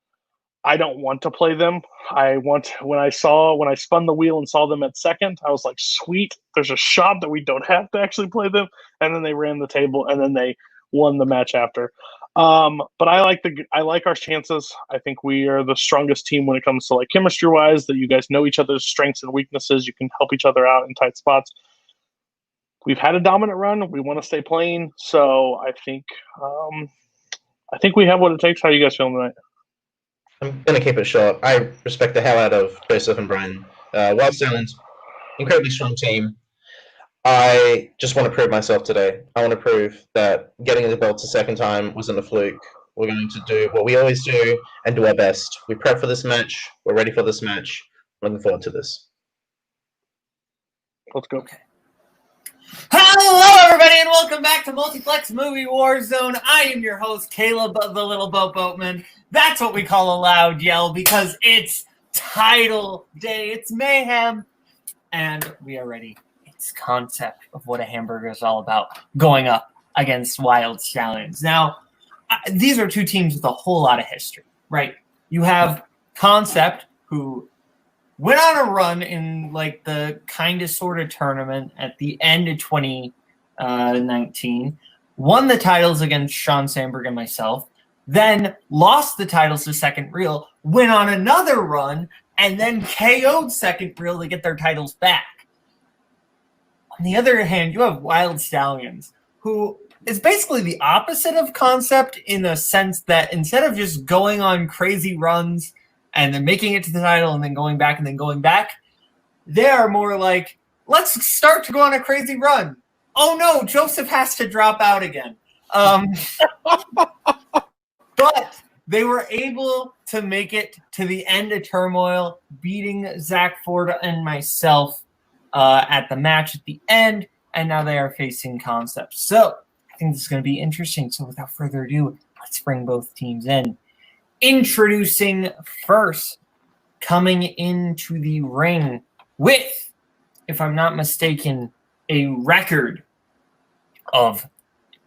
I don't want to play them. When I spun the wheel and saw them at second, I was like, sweet, there's a shot that we don't have to actually play them. And then they ran the table and then they won the match after. But I like our chances. I think we are the strongest team when it comes to like chemistry wise, that you guys know each other's strengths and weaknesses. You can help each other out in tight spots. We've had a dominant run. We want to stay playing. So I think we have what it takes. How are you guys feeling tonight? I'm going to keep it short. I respect the hell out of Joseph and Brian. Wild Stallions, incredibly strong team. I just want to prove myself today. I want to prove that getting the belts a second time wasn't a fluke. We're going to do what we always do and do our best. We prep for this match. We're ready for this match. Looking forward to this. Let's go. Okay. Hello, everybody, and welcome back to Multiplex Movie Warzone. I am your host, Kaleb the Little Boatman. That's what we call a loud yell because it's title day. It's mayhem, and we are ready. It's concept of what a hamburger is all about, going up against Wild Stallions. Now, these are two teams with a whole lot of history, right? You have Concept, who went on a run in like the kind of sort of tournament at the end of 2019, won the titles against Sean Sandberg and myself, then lost the titles to Second Reel, went on another run, and then KO'd Second Reel to get their titles back. On the other hand, you have Wild Stallions, who is basically the opposite of Concept in the sense that instead of just going on crazy runs and then making it to the title and then going back and then going back, they are more like, let's start to go on a crazy run. Oh no, Joseph has to drop out again. But they were able to make it to the end of Turmoil, beating Zach Ford and myself at the match at the end, and now they are facing Concept. So I think this is going to be interesting. So without further ado, let's bring both teams in. Introducing first, coming into the ring with, if I'm not mistaken, a record of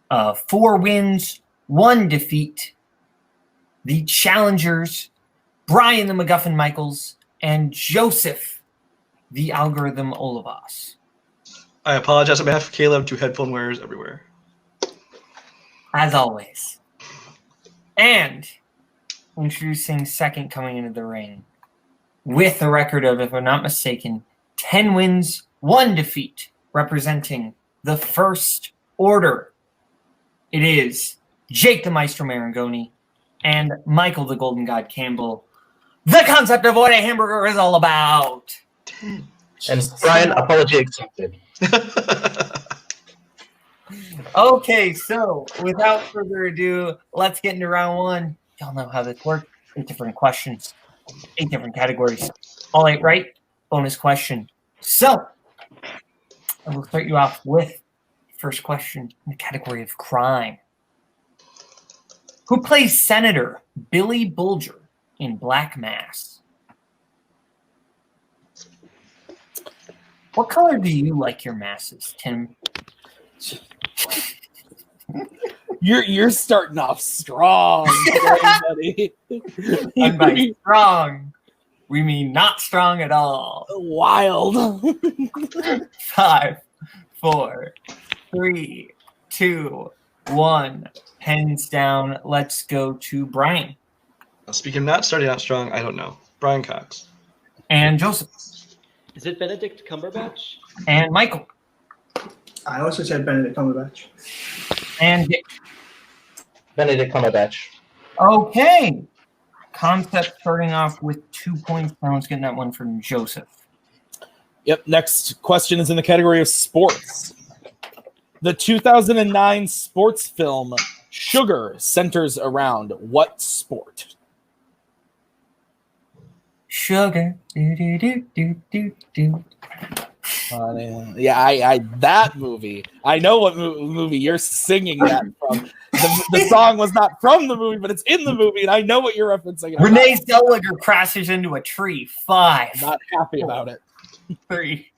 4 wins, 1 defeat, the challengers, Brian the MacGuffin Michaels, and Joseph the Algorithm Olivas. I apologize on behalf of Kaleb to headphone wearers everywhere. As always. And introducing second, coming into the ring with a record of, if I'm not mistaken, 10 wins, 1 defeat, representing the First Order. It is Jake the Maestro Marangoni and Michael the Golden God Campbell. The concept of what a hamburger is all about. And Brian, apology accepted. Okay, so without further ado, let's get into round 1. Y'all know how this works. 8 different questions, 8 different categories. All 8 right, bonus question. So, I will start you off with first question in the category of crime. Who plays Senator Billy Bulger in Black Mass? What color do you like your masses, Tim? You're starting off strong today, buddy. And by strong, we mean not strong at all. Wild. 5, 4, 3, 2, 1. Hands down. Let's go to Brian. Speaking of not starting out strong, I don't know. Brian Cox. And Joseph. Is it Benedict Cumberbatch? And Michael. I also said Benedict Cumberbatch. And Dick. Benedict Cumberbatch. Okay. Concept starting off with 2 points. Now let's get that one from Joseph. Yep. Next question is in the category of sports. The 2009 sports film Sugar centers around what sport? Sugar. Do, do, do, do, do, do. Yeah, I that movie. I know what movie you're singing that from. The song was not from the movie, but it's in the movie, and I know what you're referencing. Renee Zellweger crashes into a tree. 5. I'm not happy about it. 3,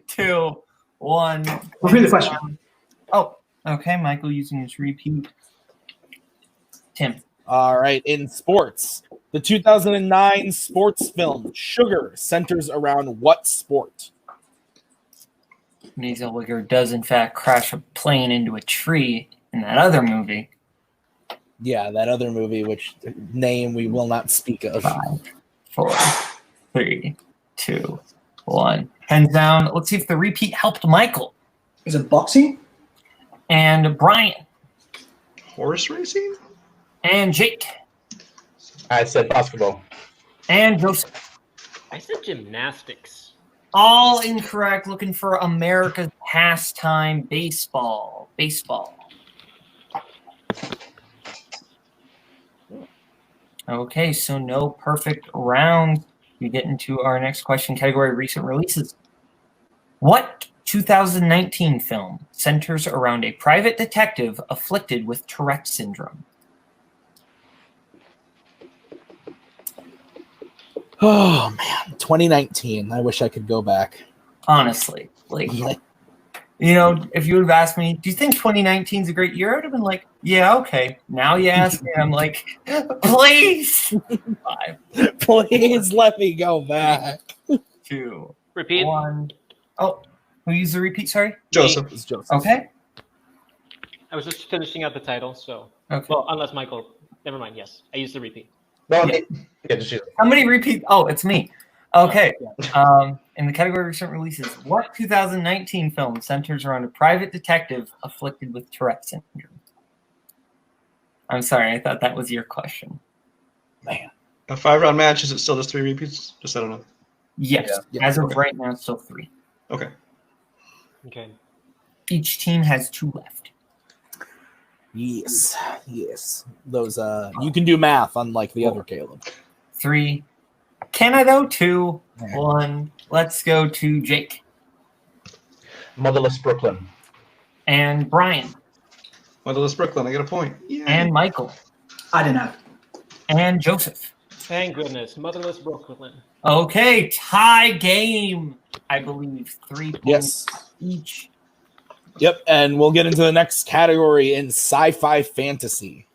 2, 1. Repeat the question. Oh, okay. Michael using his repeat. Tim. All right, in sports, the 2009 sports film Sugar centers around what sport? Renee Zellweger does, in fact, crash a plane into a tree in that other movie. Yeah, that other movie, which name we will not speak of. 5, 4, 3, 2, 1. Hands down. Let's see if the repeat helped Michael. Is it boxing? And Brian. Horse racing? And Jake. I said basketball. And Joseph. I said gymnastics. All incorrect. Looking for America's pastime, baseball. Baseball. Okay, so no perfect round. We get into our next question category, recent releases. What 2019 film centers around a private detective afflicted with Tourette syndrome? Oh, man. 2019. I wish I could go back. Honestly, like, you know, if you would have asked me, do you think 2019 is a great year? I would have been like, yeah, okay. Now you ask me, I'm like, please. 5, Please let me go back. 2, Repeat. 1. Oh, who used the repeat? Sorry. Joseph. It's Joseph. Okay. I was just finishing out the title, so. Okay. Well, unless Michael. Never mind. Yes, I used the repeat. No, Yeah. yeah, just use it. Somebody repeat. Oh, it's me. Okay. In the category of recent releases, what 2019 film centers around a private detective afflicted with Tourette syndrome? I'm sorry, I thought that was your question. Man. A 5-round match, is it still just 3 repeats? Just I don't know. Yes. Yeah. As of right now, it's still 3. Okay. Okay. Each team has 2 left. Yes. Yes. Those, you can do math, unlike the other Caleb. 3. Can I though? 2, 1. Let's go to Jake. Motherless Brooklyn. And Brian. Motherless Brooklyn, I get a point. Yay. And Michael. I didn't have. And Joseph. Thank goodness. Motherless Brooklyn. Okay, tie game. I believe 3 points Yes. each. Yep, and we'll get into the next category in sci-fi fantasy.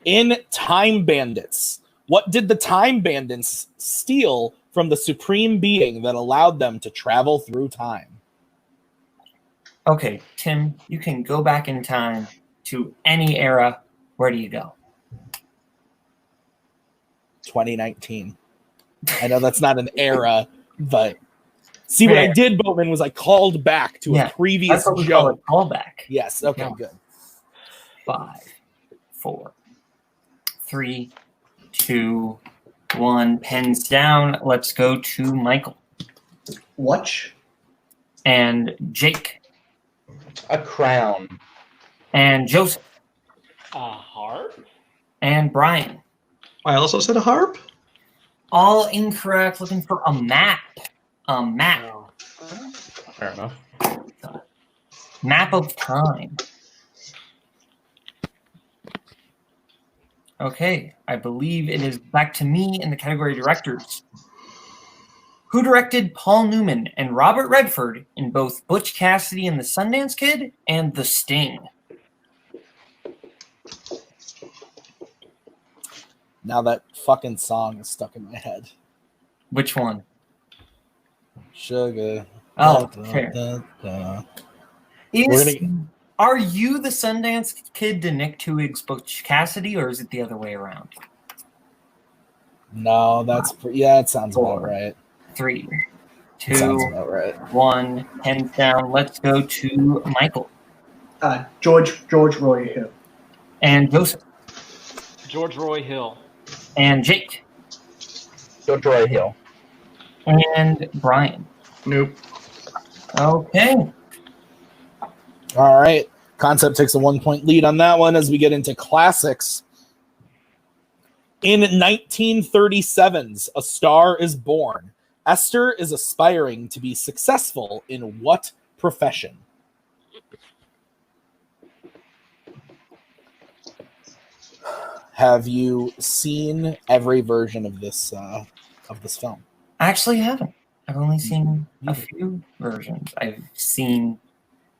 In Time Bandits, what did the Time Bandits steal from the supreme being that allowed them to travel through time? Okay, Tim, you can go back in time to any era. Where do you go? 2019. I know that's not an era, but see what I did, Boatman, was I called back to a previous That's what we call show. a callback. Yes, okay, Yeah. good. 5, 4, 3, 2, 1. Pens down. Let's go to Michael. Watch. And Jake. A crown. And Joseph. A harp? And Brian. I also said a harp? All incorrect. Looking for a map. A map. No. Fair enough. Map of time. Okay, I believe it is back to me in the category directors. Who directed Paul Newman and Robert Redford in both Butch Cassidy and the Sundance Kid and The Sting? Now that fucking song is stuck in my head. Which one? Sugar. Oh, Da, da, fair. da, da. Are you the Sundance Kid to Nick Twig's Butch Cassidy, or is it the other way around? No, that's yeah, it sounds about right. 3, It sounds 2, about right. 1. Hands down. Let's go to Michael George Roy Hill. and Joseph George Roy Hill. and Jake George Roy Hill. and Brian. Nope. Okay. All right. Concept takes a 1-point lead on that one as we get into classics. In 1937's A Star is Born, Esther is aspiring to be successful in what profession? Have you seen every version of this film? I actually haven't. I've only seen a few versions. I've seen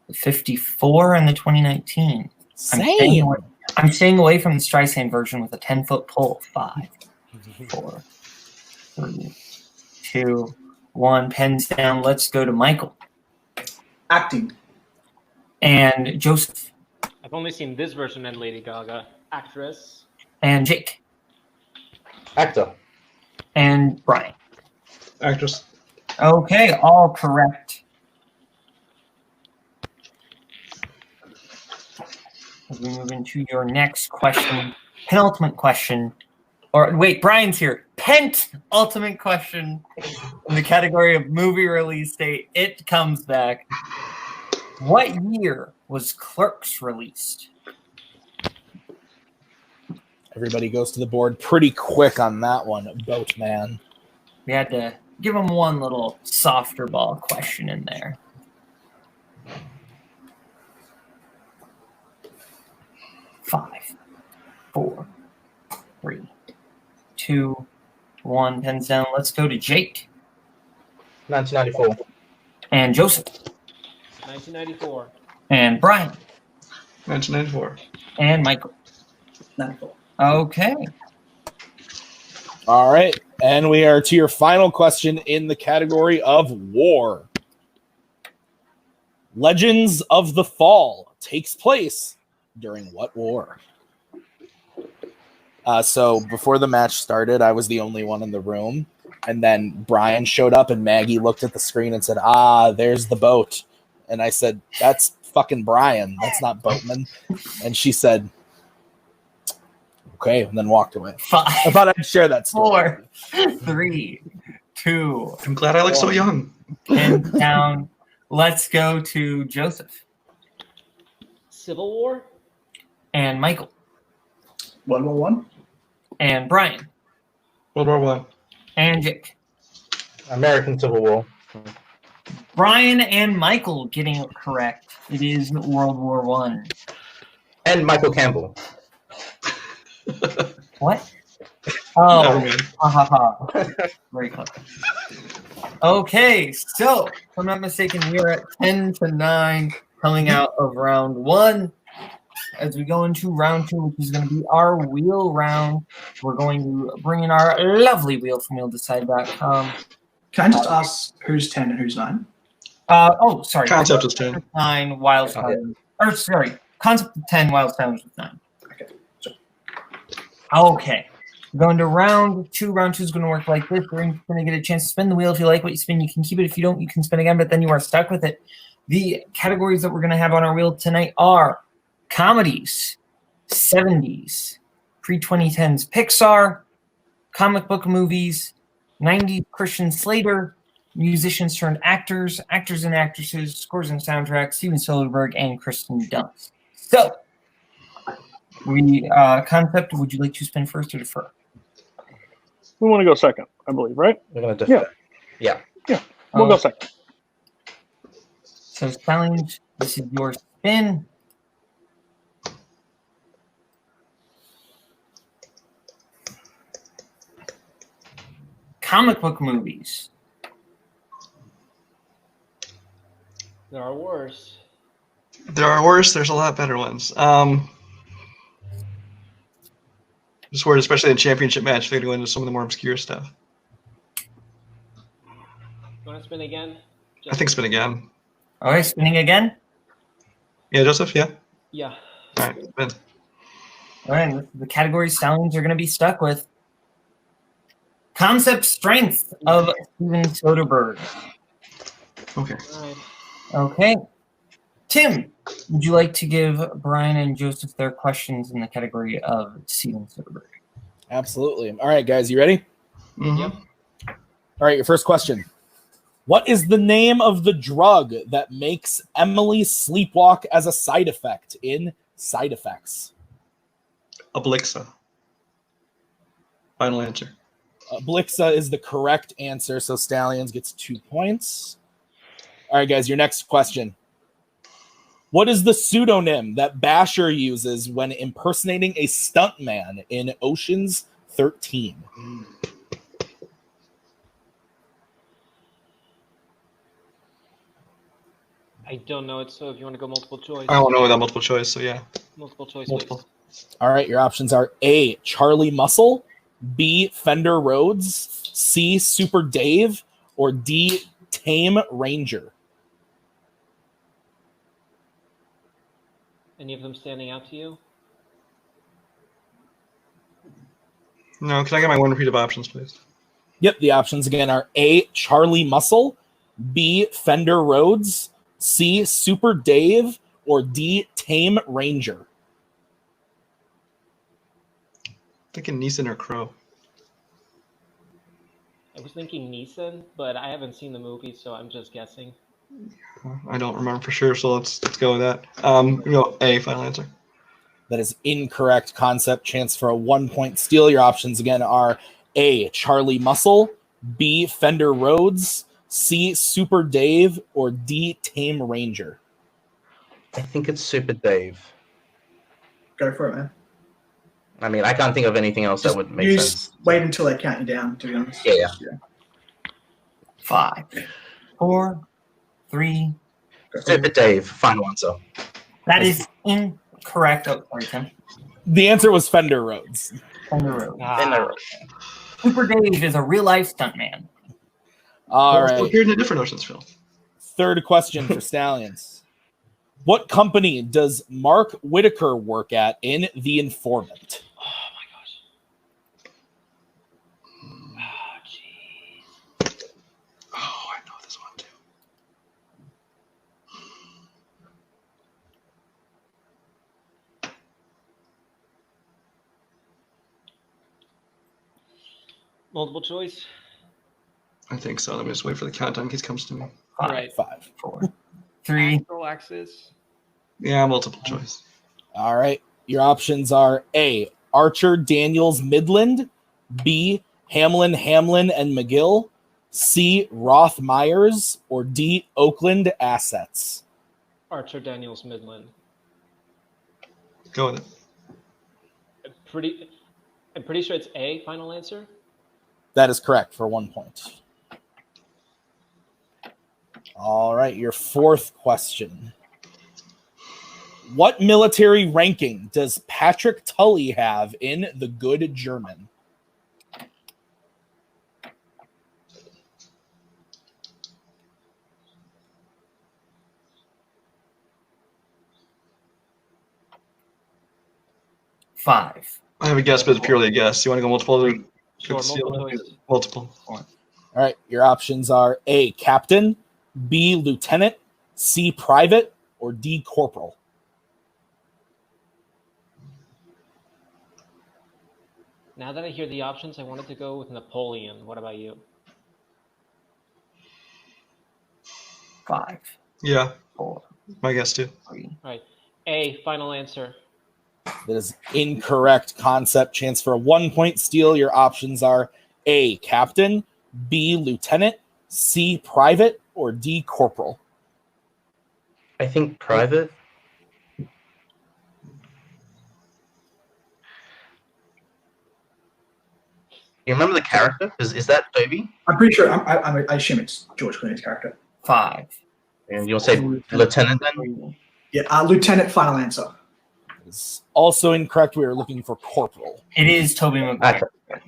the 54 and the 2019. Same. I'm staying away from the Streisand version with a 10-foot pole. 5, 4, 3, 2, 1. Pens down. Let's go to Michael. Acting. And Joseph. I've only seen this version and Lady Gaga. Actress. And Jake. Actor. And Brian. Actress. Okay, all correct. As we move into your next question, penultimate question, or wait, Brian's here. Penultimate question in the category of movie release date. It comes back. What year was Clerks released? Everybody goes to the board pretty quick on that one, Boatman. We had to give him one little softer ball question in there. Five, 4, 3, 2, 1. Pens down. Let's go to Jake. 1994. And Joseph. 1994. And Brian. 1994. And Michael. 94. Okay. All right. And we are to your final question in the category of war. Legends of the Fall takes place during what war? So before the match started, I was the only one in the room. And then Brian showed up and Maggie looked at the screen and said, there's the boat. And I said, that's fucking Brian. That's not Boatman. And she said, okay, and then walked away. 5, I thought I'd share that story. 4, 3, 2. I'm glad I look so young. Pens down. Let's go to Joseph. Civil War. And Michael. World War One. And Brian. World War One. And Jake. American Civil War. Brian and Michael getting it correct. It is World War One. And Michael Campbell. What? Oh, Never mind. Very close. Okay, so if I'm not mistaken, we are at 10-9 coming out of round 1. As we go into round 2, which is going to be our wheel round, we're going to bring in our lovely wheel from wheeldecide.com. Can I just ask who's 10 and who's 9? Sorry. Concept is 10. 9, Wild Sound. Or, sorry, Concept of 10, Wild Sounds with 9. Okay. Going to round 2. Round 2 is going to work like this. You're going to get a chance to spin the wheel. If you like what you spin, you can keep it. If you don't, you can spin again, but then you are stuck with it. The categories that we're going to have on our wheel tonight are comedies, 70s, pre-2010s Pixar, comic book movies, 90s Christian Slater, musicians turned actors, actors and actresses, scores and soundtracks, Steven Soderbergh, and Kristen Dunst. So, Concept, would you like to spin first or defer? We want to go second, I believe, right? We're going to defer. Yeah. We'll go second. So, challenge, this is your spin. Comic book movies. There are worse. There are worse. There's a lot better ones. Just worried, especially in a championship match, they're going into some of the more obscure stuff. You want to spin again? I think spin again. All right, spinning again. Yeah, Joseph. Yeah. Yeah. All right, spin. All right, the category stallions are going to be stuck with concept strength of Steven Soderbergh. Okay. All right. Okay. Tim, would you like to give Brian and Joseph their questions in the category of Steven Soderbergh? Absolutely. All right, guys, you ready? Mm-hmm. Yep. All right, your first question. What is the name of the drug that makes Emily sleepwalk as a side effect in Side Effects? Oblixa. Final answer. Blixa is the correct answer, so Stallions gets 2 points. All right, guys, your next question. What is the pseudonym that Basher uses when impersonating a stuntman in Ocean's 13? I don't know it, so if you want to go multiple choice. I don't know without multiple choice, so yeah. Multiple choice. Multiple. Please. All right, your options are A, Charlie Muscle, B, Fender Rhodes, C, Super Dave, or D, Tame Ranger. Any of them standing out to you? No, can I get my one repeat of options, please? Yep, the options again are A, Charlie Muscle, B, Fender Rhodes, C, Super Dave, or D, Tame Ranger. Thinking Neeson or Crow. I was thinking Neeson, but I haven't seen the movie, so I'm just guessing. I don't remember for sure, so let's go with that. No, A, final answer. That is incorrect. Concept, chance for a 1 point steal. Your options again are A, Charlie Muscle, B, Fender Rhodes, C, Super Dave, or D, Tame Ranger. I think it's Super Dave. Go for it, man. I mean, I can't think of anything else that would make sense. Wait until they count you down, to be honest. Yeah. 5, 4, 3. Super Dave, final answer. That is incorrect. Oh, sorry, Tim. The answer was Fender Rhodes. Fender Rhodes. Fender. Super Dave is a real life stuntman. All It right. appeared in a different Ocean's film. Third question for Stallions. What company does Mark Whitaker work at in The Informant? Oh my gosh. Oh jeez. Oh, I know this one too. Multiple choice. I think so. Let me just wait for the countdown in case it comes to me. 5, 5. 4, 3. Axel Axis. Yeah, multiple choice. All right. Your options are A, Archer Daniels Midland, B, Hamlin and McGill, C, Roth Myers, or D, Oakland Assets. Archer Daniels Midland. Go with it. I'm pretty sure it's A, final answer. That is correct for 1 point. All right, your fourth question. What military ranking does Patrick Tully have in The Good German? Five. I have a guess, but it's purely a guess. You want to go multiple? Or Sure, multiple choice. Multiple. All right, your options are A, Captain, B, Lieutenant, C, Private, or D, Corporal. Now that I hear the options, I wanted to go with Napoleon. What about you? 5, Yeah, 4, my guess too. 3. All right. A, final answer. That is incorrect. Concept, chance for a 1 point steal. Your options are A, Captain, B, Lieutenant, C, Private, or D, Corporal. I think Private. You remember the character? Is that Toby? I'm pretty sure. I assume it's George Clooney's character. 5. And you'll say Lieutenant then? Yeah, Lieutenant. Final answer. Is also incorrect. We are looking for Corporal. It is Toby McGuire. Okay.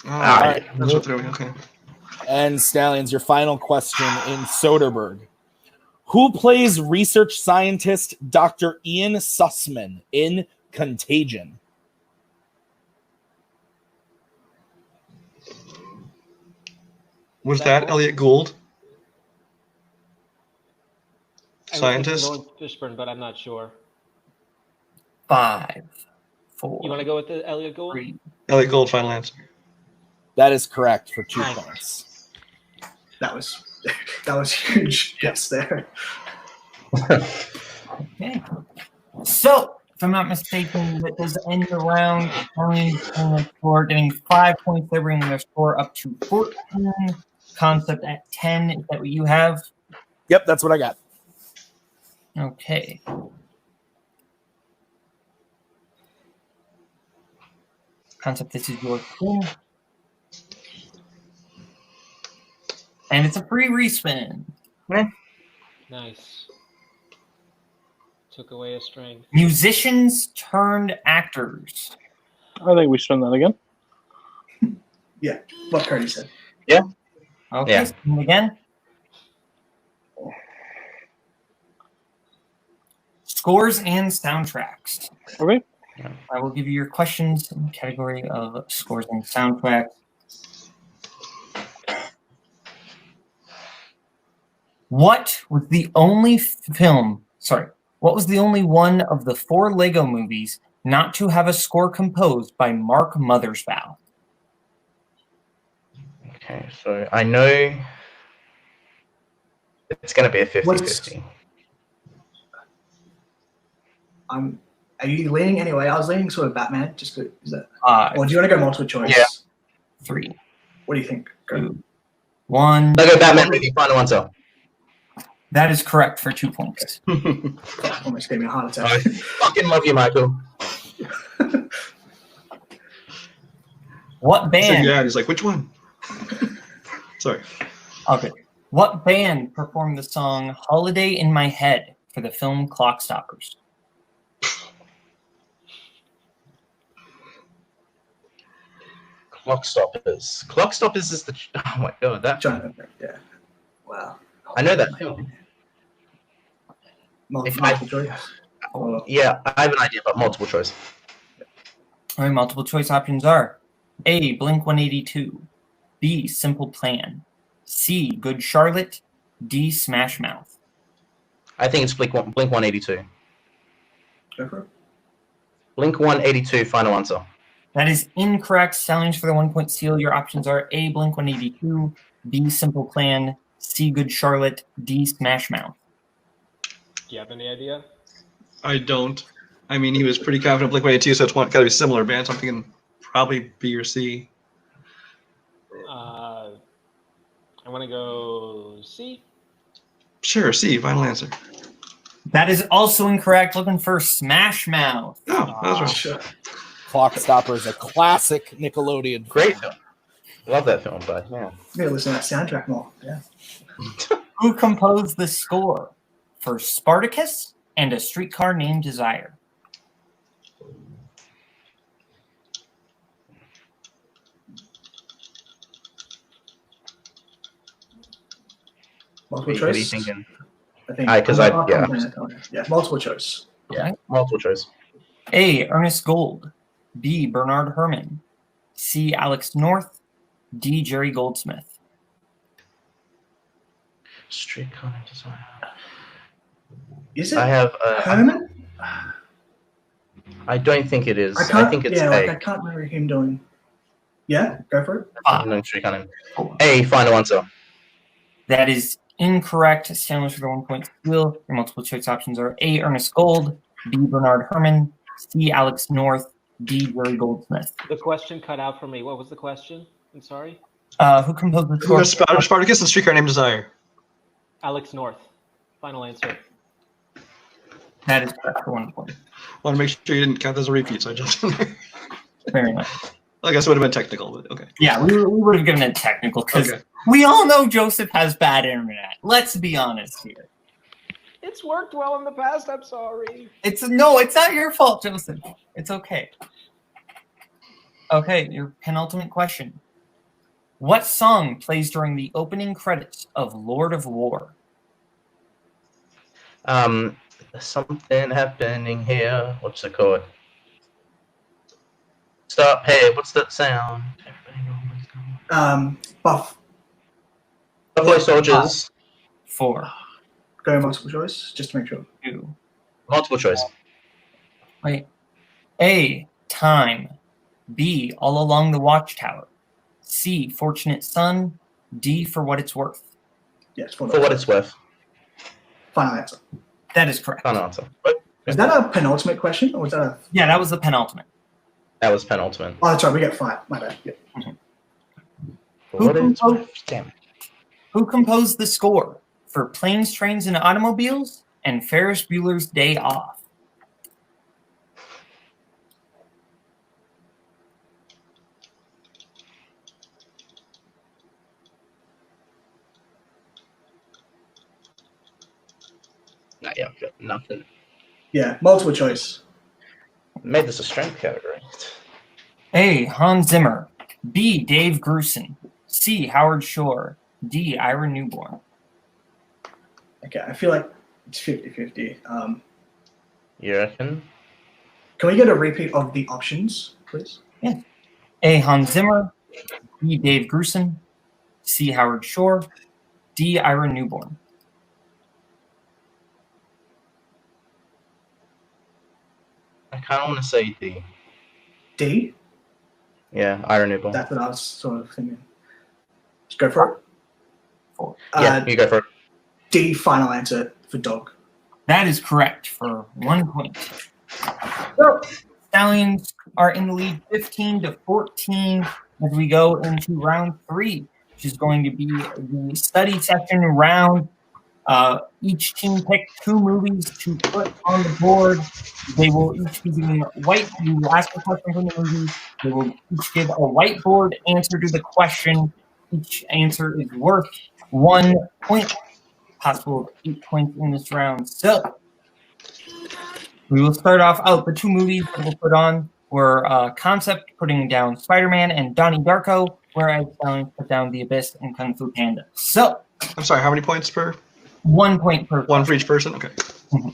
All right. That's what threw me. Okay. And Stallions, your final question in Soderbergh. Who plays research scientist Dr. Ian Sussman in Contagion? Was that Elliot Gould? Scientist? I was thinking Fishburne, but I'm not sure. 5, 4. You want to go with the Elliot Gould? 3. Elliot Gould, final answer. That is correct for 2 Nice. points. That was That was huge. Yes, there. Okay. So, if I'm not mistaken, that does end the round. Only score getting 5 points there, bringing their score up to 14. Concept at 10. Is that what you have? Yep, that's what I got. Okay. Concept, this is your spin. And it's a free respin. Nice. Took away a strength. Musicians turned actors. I think we spin that again. Yeah, what Cody said. Yeah. Okay, Yeah. spin again. Scores and soundtracks. Okay. I will give you your questions in the category of scores and soundtracks. What was the only what was the only one of the 4 Lego movies not to have a score composed by Mark Mothersbaugh? Okay, so I know it's going to be a 50-50. Are you leaning anyway? I was leaning sort of Batman. Just good. Is that? 5, Or do you want to go multiple choice? Yeah. 3, What do you think? Go. 2, 1. Lego Batman movie, final answer. That is correct for 2 points. Almost gave me a heart attack. I fucking love you, Michael. What So, band? yeah, he's like, which one? Sorry. Okay. What band performed the song "Holiday in My Head" for the film Clockstoppers? Clockstoppers. Clockstoppers is the. Oh my god, that. Yeah. Wow. I know that film. Multiple choice. Yeah, I have an idea, but multiple choice. All right, multiple choice options are A, Blink-182, B, Simple Plan, C, Good Charlotte, D, Smash Mouth. I think it's Blink 182. Go for it. Blink 182, final answer. That is incorrect. Challenge for the 1-point seal. Your options are A, Blink-182, B, Simple Plan, C, Good Charlotte, D, Smash Mouth. Do you have any idea? I don't. I mean, he was pretty confident Blink-182, so it's got to be similar band. So I'm thinking probably B or C. I want to go C. Sure, C. Final answer. That is also incorrect. Looking for Smash Mouth. Oh, that was right. Sure. Clockstopper is a classic Nickelodeon. Great film. Love that film, but yeah. You gotta listen to that soundtrack more. Yeah. Who composed the score for Spartacus and A Streetcar Named Desire? Multiple What are you choice. thinking? I think. Yeah, multiple choice. Yeah, multiple choice. A, Ernest Gold, B, Bernard Herrmann, C, Alex North, D, Jerry Goldsmith. Streetcar Named Desire. Is it? I have. Herman? I don't think it is. I think it's yeah, A. I can't remember him doing. Yeah, go for it. No, Streetcar Named. A, final answer. That is incorrect. Challenge for the 1-point steal. Your multiple choice options are A, Ernest Gold, B, Bernard Herrmann, C, Alex North, D, Jerry Goldsmith. The question cut out for me. What was the question? I'm sorry. Who composed the score? Spartacus and Streetcar Named Desire. Alex North. Final answer. That is correct for 1 point. Want to make sure you didn't count as a repeat, so I just. Fair enough. I guess it would have been technical, but okay. Yeah, we would have given it technical because Okay. we all know Joseph has bad internet. Let's be honest here. It's worked well in the past. I'm sorry. It's not your fault, Joseph. It's okay. Okay, your penultimate question. What song plays during the opening credits of Lord of War? Something happening here. What's it called? Stop. Hey, what's that sound? Buff. Buffalo Soldiers. 4, Go multiple choice, just to make sure. 2. Multiple choice. Wait. A, Time. B, All Along the Watchtower. C, Fortunate Son. D, For What It's Worth. Yes, For what it's worth. Final answer. That is correct. Final answer. Is that a penultimate question, or was that a? Yeah, that was the penultimate. That was penultimate. Oh, that's right. We get 5. My bad. Yeah. For what it's worth. Damn it. Who composed the score for Planes, Trains, and Automobiles and Ferris Bueller's Day Off? Nah, yeah, I've got nothing. Yeah, multiple choice. Made this a strength category. A. Hans Zimmer. B. Dave Grusin. C. Howard Shore. D. Ira Newborn. Okay, I feel like it's 50-50. You reckon? Can we get a repeat of the options, please? Yeah. A. Hans Zimmer. B. Dave Grusin. C. Howard Shore. D. Ira Newborn. I kind of want to say D. D? Yeah, Iron Nibble. That's what I was sort of thinking. Just go for it. Yeah, you go for it. D, final answer for dog. That is correct for 1 point. So, Stallions are in the lead 15-14 as we go into round 3, which is going to be the study session round. Each team picked 2 movies to put on the board. They will each be doing white. You will ask a question from the movie. They will each give a whiteboard answer to the question. Each answer is worth 1 point. Possible 8 points in this round. So we will start off. The 2 movies that we'll put on were Concept putting down Spider-Man and Donnie Darko, whereas Stallions put down The Abyss and Kung Fu Panda. So I'm sorry, how many points per? 1 point per. 1 for each person? Okay. Mm-hmm.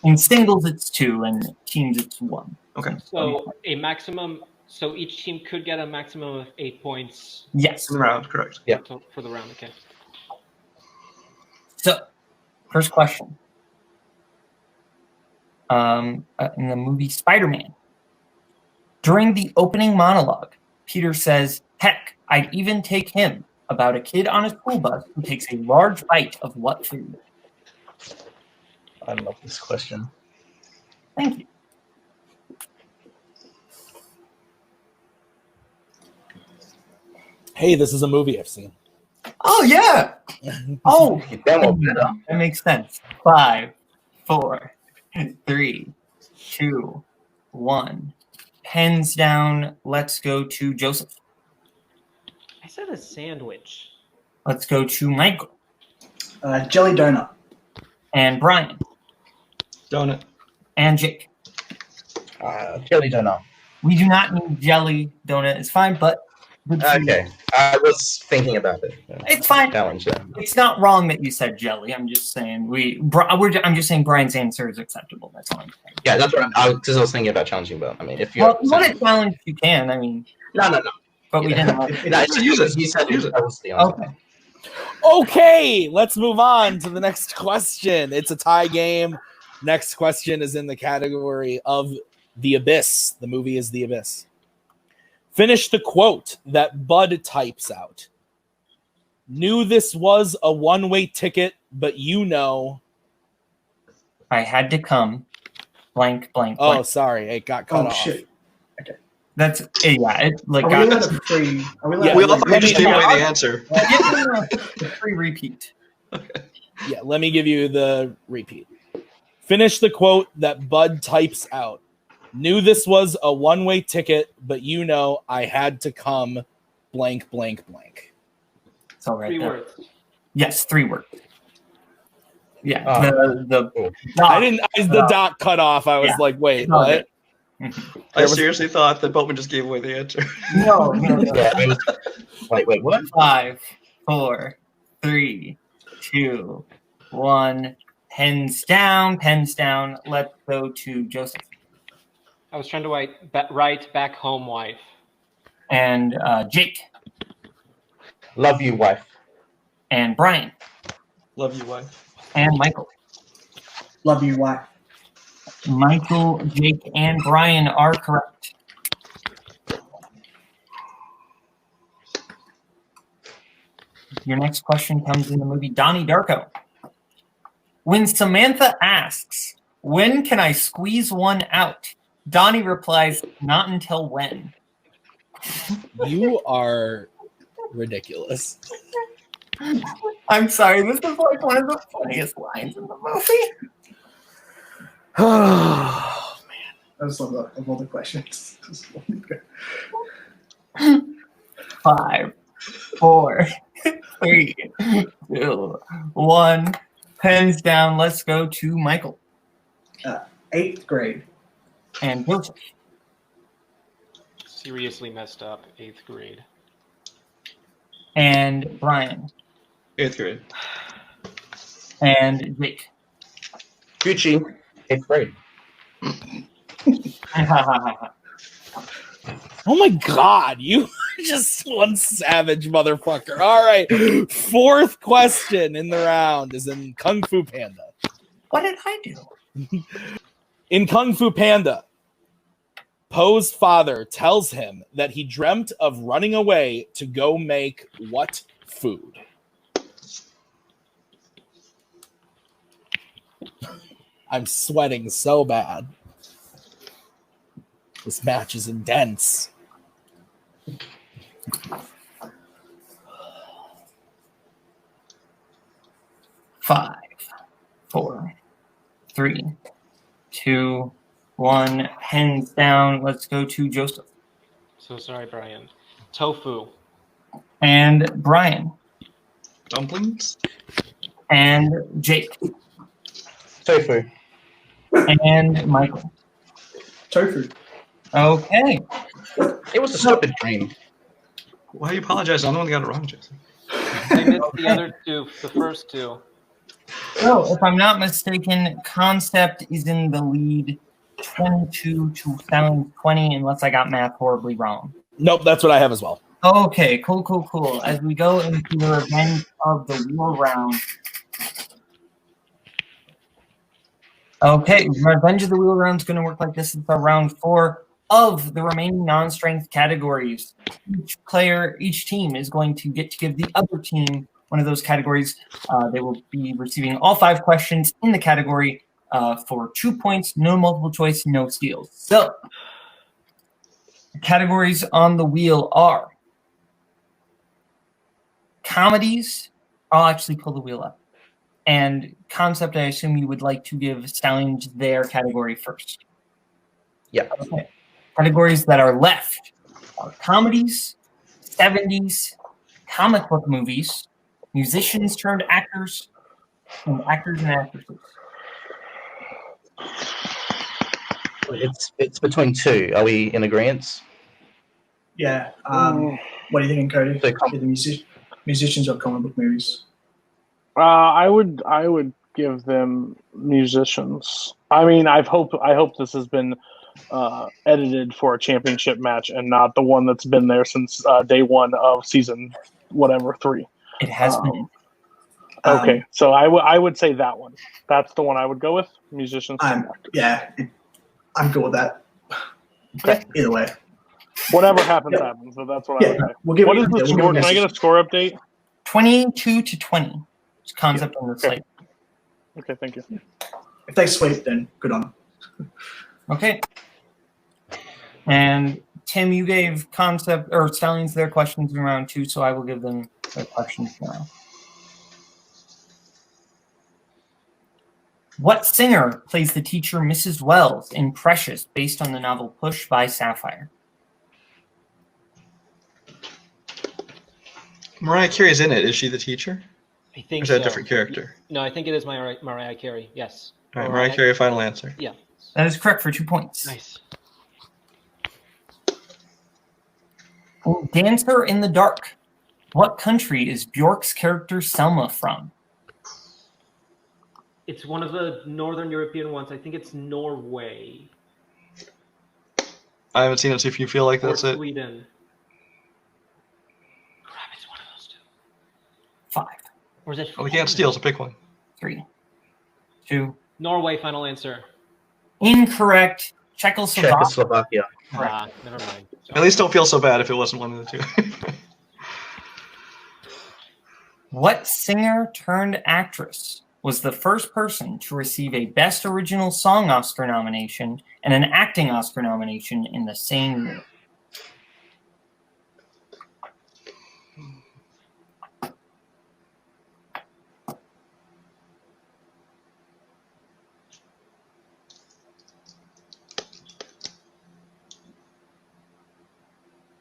In singles, it's 2, and teams, it's 1. Okay. So a maximum. So each team could get a maximum of 8 points. Yes. In the round, correct. Yeah. For the round, okay. So, first question. In the movie Spider-Man, during the opening monologue, Peter says, "Heck, I'd even take him," about a kid on a school bus who takes a large bite of what food? I love this question. Thank you. Hey, this is a movie I've seen. Oh, yeah. Oh, that makes sense. 5, 4, 3, 2, 1. Pens down. Let's go to Joseph. I said a sandwich. Let's go to Michael. Jelly donut. And Brian. Donut. And Jake. Jelly donut. We do not need jelly donut. It's fine, but Okay, I was thinking about it. It's fine. Challenge. It's not wrong that you said jelly. I'm just saying I'm just saying Brian's answer is acceptable. That's all I'm saying. Yeah, that's what I was thinking about challenging, but I mean, if you want to challenge, you can. I mean, no. But we didn't. Use it. You said use it. Okay. Okay, let's move on to the next question. It's a tie game. Next question is in the category of The Abyss. The movie is The Abyss. Finish the quote that Bud types out. Knew this was a one-way ticket, but you know. I had to come. Blank, blank, blank. Oh, sorry. It got cut off. Shit. Okay. That's yeah. It like we allowed a free. We all thought you just gave away the answer. Give them a free repeat. Okay. Yeah, let me give you the repeat. Finish the quote that Bud types out. Knew this was a one-way ticket, but you know I had to come blank, blank, blank. It's all right. 3 there. words. Yes, 3 words. Yeah. The dot cut off. I was like, wait, what? I seriously thought that Boatman just gave away the answer. No. Yeah, wait, what? 5, 4, 3, 2, 1. Pens down. Let's go to Joseph. I was trying to write back home wife. And Jake. Love you, wife. And Brian. Love you, wife. And Michael. Love you, wife. Michael, Jake, and Brian are correct. Your next question comes in the movie Donnie Darko. When Samantha asks, "When can I squeeze one out?" Donnie replies, "Not until when." You are ridiculous. I'm sorry, this is like one of the funniest lines in the movie. Oh, That was one of all the questions. 5, 4, 3, 2, 1. Pens down. Let's go to Michael 8th grade. and Joseph. Seriously messed up 8th grade. And Brian 8th grade. and Jake. Gucci, 8th grade. Oh my God, you are just one savage motherfucker. All right, 4th question in the round is in Kung Fu Panda. What did I do? In Kung Fu Panda, Poe's father tells him that he dreamt of running away to go make what food? I'm sweating so bad. This match is intense. Five, 4, 3, 2, 1. Pens down. Let's go to Joseph So sorry, Brian. Tofu. and Brian Dumplings? and Jake Tofu. and Michael. Tofu. Okay. It was a stupid dream. Why are you apologizing? I'm the one that got it wrong, Jason. I missed the other two, the first two. So, if I'm not mistaken, Concept is in the lead 22 to Sound 20, unless I got math horribly wrong. Nope, that's what I have as well. Okay, cool. As we go into the Revenge of the Wheel round. Okay, Revenge of the Wheel round is going to work like this. It's our round 4 of the remaining non-strength categories. Each team is going to get to give the other team one of those categories. They will be receiving all 5 questions in the category for 2 points, no multiple choice, no steals. So, the categories on the wheel are comedies. I'll actually pull the wheel up. And Concept, I assume you would like to give Stallions their category first. Yeah. Okay. Categories that are left are comedies, 70s, comic book movies, musicians turned actors, and actors and actresses. It's between 2. Are we in agreement? Yeah. What are you thinking, Cody? So The musicians or comic book movies? I would give them musicians. I mean, I hope this has been edited for a championship match and not the one that's been there since day 1 of season 3. It has been. Okay, so I would say that one. That's the one I would go with. Musicians. Yeah, I'm good with that. Okay. Either way. Whatever happens, happens. But that's what I would say. We'll give What it- is the we'll give score? it Can I get a score update? 22 to 20. It's Concept on the slate. Okay, thank you. If they sweep, then good on them. Okay. And Tim, you gave Concept or Stallions their questions in round 2, so I will give them their questions now. What singer plays the teacher Mrs. Wells in Precious, based on the novel Push by Sapphire? Mariah Carey's in it. Is she the teacher? I think Or is that so. a different character? No, I think it is Mariah Carey. Yes. All right, Mariah Carey, final answer. Yeah. That is correct for 2 points. Nice. Dancer in the Dark. What country is Bjork's character Selma from? It's one of the Northern European ones. I think it's Norway I haven't seen it, so if you feel like or that's it. Sweden. Crap, it's one of those two. 5, Or is it? Well, we can't steal, so pick one. 3, 2. Norway. Final answer. Incorrect. Czechoslovakia. Czechoslovakia. Never mind. At least don't feel so bad if it wasn't one of the two. What singer turned actress was the first person to receive a Best Original Song Oscar nomination and an Acting Oscar nomination in the same year?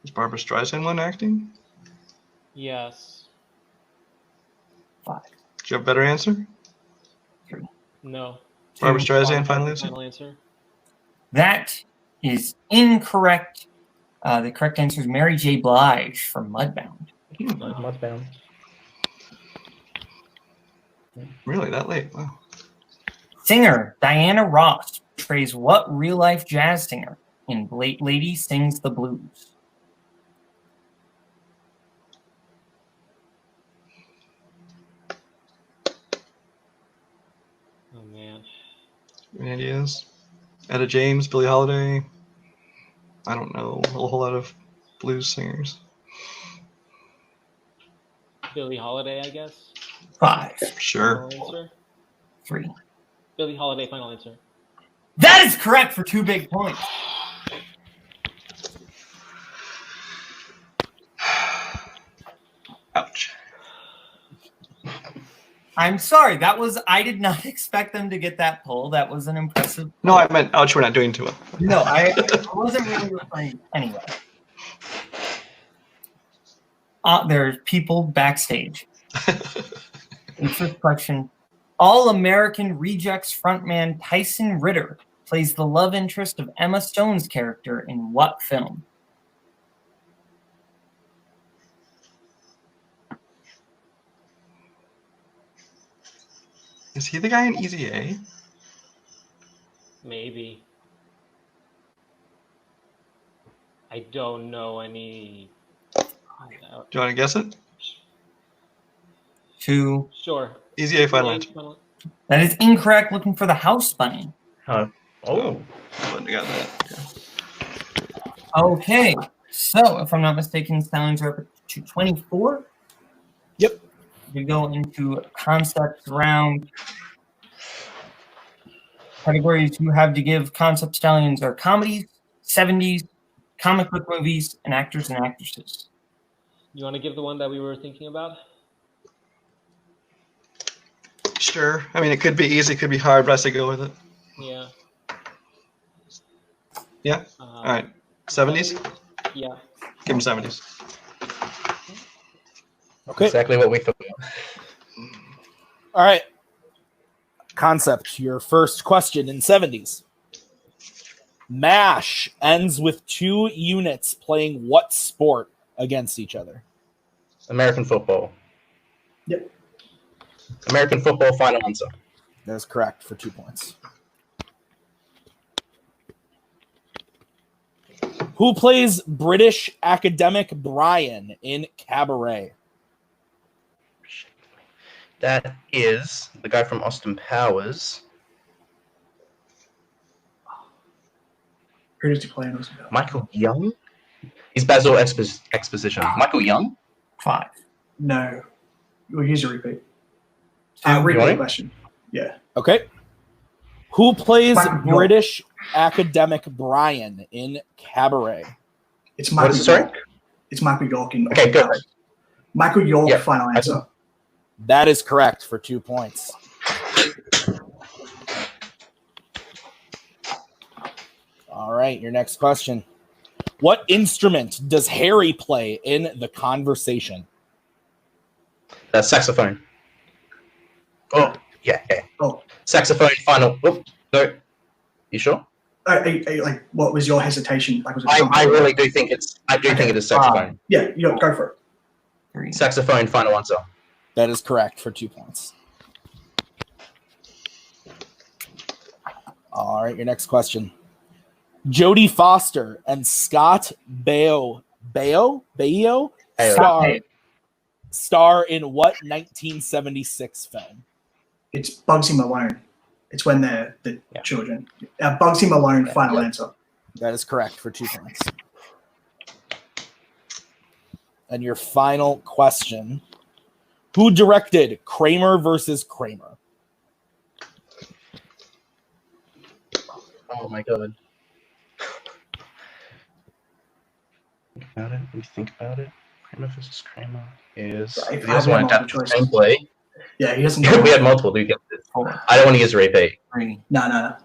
Is Barbara Streisand one acting? Yes. 5. Do you have a better answer? 3. No. Barbara 2. Streisand, final answer? Final answer. That is incorrect. The correct answer is Mary J. Blige from Mudbound. Mudbound. Really, that late? Wow. Singer Diana Ross portrays what real-life jazz singer in Lady Sings the Blues? Oh man. Any ideas? Etta James, Billie Holiday. I don't know a whole lot of blues singers. Billie Holiday, I guess. 5. Sure. Final answer. 3. Billie Holiday, final answer. That is correct for 2 big points. Ouch. I'm sorry. I did not expect them to get that pull. That was an impressive pull. No, I meant ouch, we're not doing too well. No, I wasn't really referring anyway. There's people backstage. The first question. All-American Rejects frontman Tyson Ritter plays the love interest of Emma Stone's character in what film? Is he the guy in Easy A? Maybe. I don't know any. Do you want to guess it? 2. Sure. Easy A, final answer. That is incorrect. Looking for the House Bunny. Oh. Wouldn't have gotten that. Okay. So, if I'm not mistaken, Stallions are up to 24. Yep. We go into concept round. Categories you have to give concept stallions are comedies, 70s, comic book movies, and actors and actresses. You want to give the one that we were thinking about? Sure. I mean, it could be easy, it could be hard, but I say go with it. Yeah. Yeah? All right. 70s? Yeah. Give him 70s. Okay. Exactly what we thought. All right. Concept, your first question in 70s. MASH ends with 2 units playing what sport against each other? American football. Yep. American football, final answer. That is correct for 2 points. Who plays British academic Brian in Cabaret? That is the guy from Austin Powers. Who does he play in Austin Powers? Michael Young? He's Basil Exposition. Michael Young? 5. No. Well, here's a repeat. You Repeat want the it? question. Yeah. Okay. Who plays Michael York. British academic Brian in Cabaret? It's What Michael is it, sorry? York. It's Michael York in Okay, Austin good. Powers. Michael York, Yeah, final I- answer. That is correct for 2 points. All right, your next question. What instrument does Harry play in The Conversation? That's saxophone. Oh, yeah. Oh. Saxophone, final. Whoop, no. You sure? Like, what was your hesitation? Like, was it I really do think it's. I do think it is saxophone. Yeah, go for it. 3. Saxophone, final answer. That is correct for 2 points. All right, your next question. Jodie Foster and Scott Baio star in what 1976 film? It's Bugsy Malone. It's when they're the children. Bugsy Malone, final answer. That is correct for 2 points. And your final question. Who directed Kramer versus Kramer? Oh my god. Think about it. When you think about it, Kramer versus Kramer is. Yeah, If you also want to adapt the choices. screenplay, Yeah, he doesn't. we had multiple. Do you get this? 4, I don't want to use repeat. 3. No.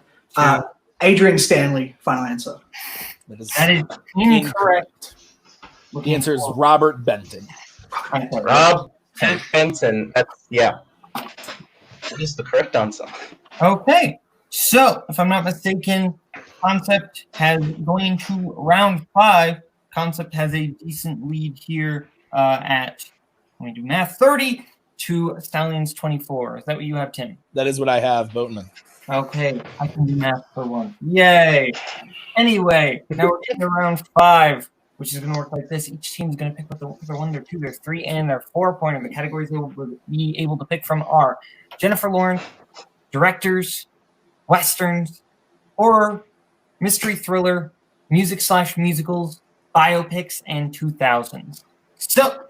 Adrian Stanley. Final answer. That is That is incorrect. The answer is Robert Benton. Rob Benton. That's yeah. That is the correct answer. Okay, so if I'm not mistaken, Concept has going into round 5. Concept has a decent lead here at, let me do math, 30 to Stallions 24. Is that what you have, Tim? That is what I have, Boatman. Okay, I can do math for one. Yay! Anyway, now we're getting to round 5, which is going to work like this. Each team is going to pick up their 1, their 2, their 3, and their 4-pointer. The categories they will be able to pick from are Jennifer Lawrence, directors, westerns, horror, mystery thriller, music/musicals, biopics, and 2000s. So,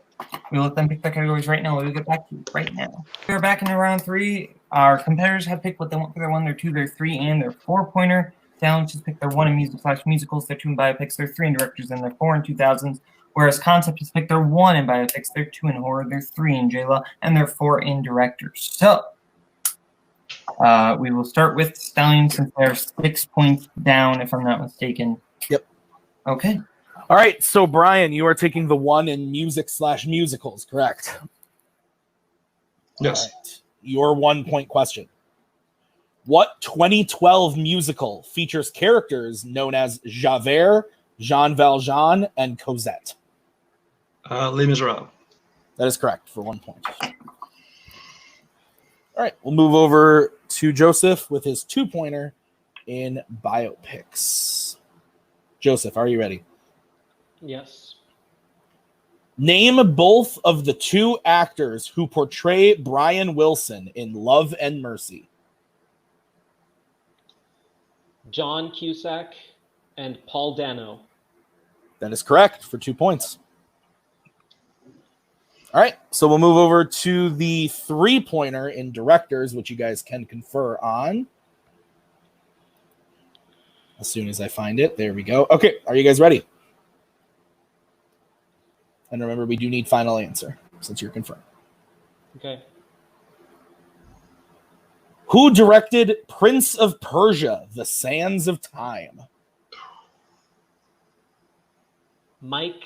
we let them pick their categories right now. We'll get back to you right now. We're back in round 3. Our competitors have picked what they want for their 1, their 2, their 3, and their 4-pointer. Challenge has picked their 1 in music/musicals, their 2 in biopics, their 3 in directors, and their 4 in 2000s. Whereas Concept has picked their 1 in biopics, their 2 in horror, their 3 in J-Law, and their 4 in directors. So, we will start with Stallion since they're 6 points down, if I'm not mistaken. Yep. Okay. All right, so Brian, you are taking the 1 in music/musicals, correct? Yes. All right. Your 1-point question. What 2012 musical features characters known as Javert, Jean Valjean, and Cosette? Les Miserables. That is correct for 1 point. All right, we'll move over to Joseph with his 2-pointer in biopics. Joseph, are you ready? Yes. Name both of the 2 actors who portray Brian Wilson in Love and Mercy. John Cusack and Paul Dano. That is correct for 2 points. All right, so we'll move over to the 3-pointer in directors, which you guys can confer on. As soon as I find it, there we go. Okay, are you guys ready? And remember, we do need final answer since you're confirmed. Okay. Who directed Prince of Persia, The Sands of Time? Mike.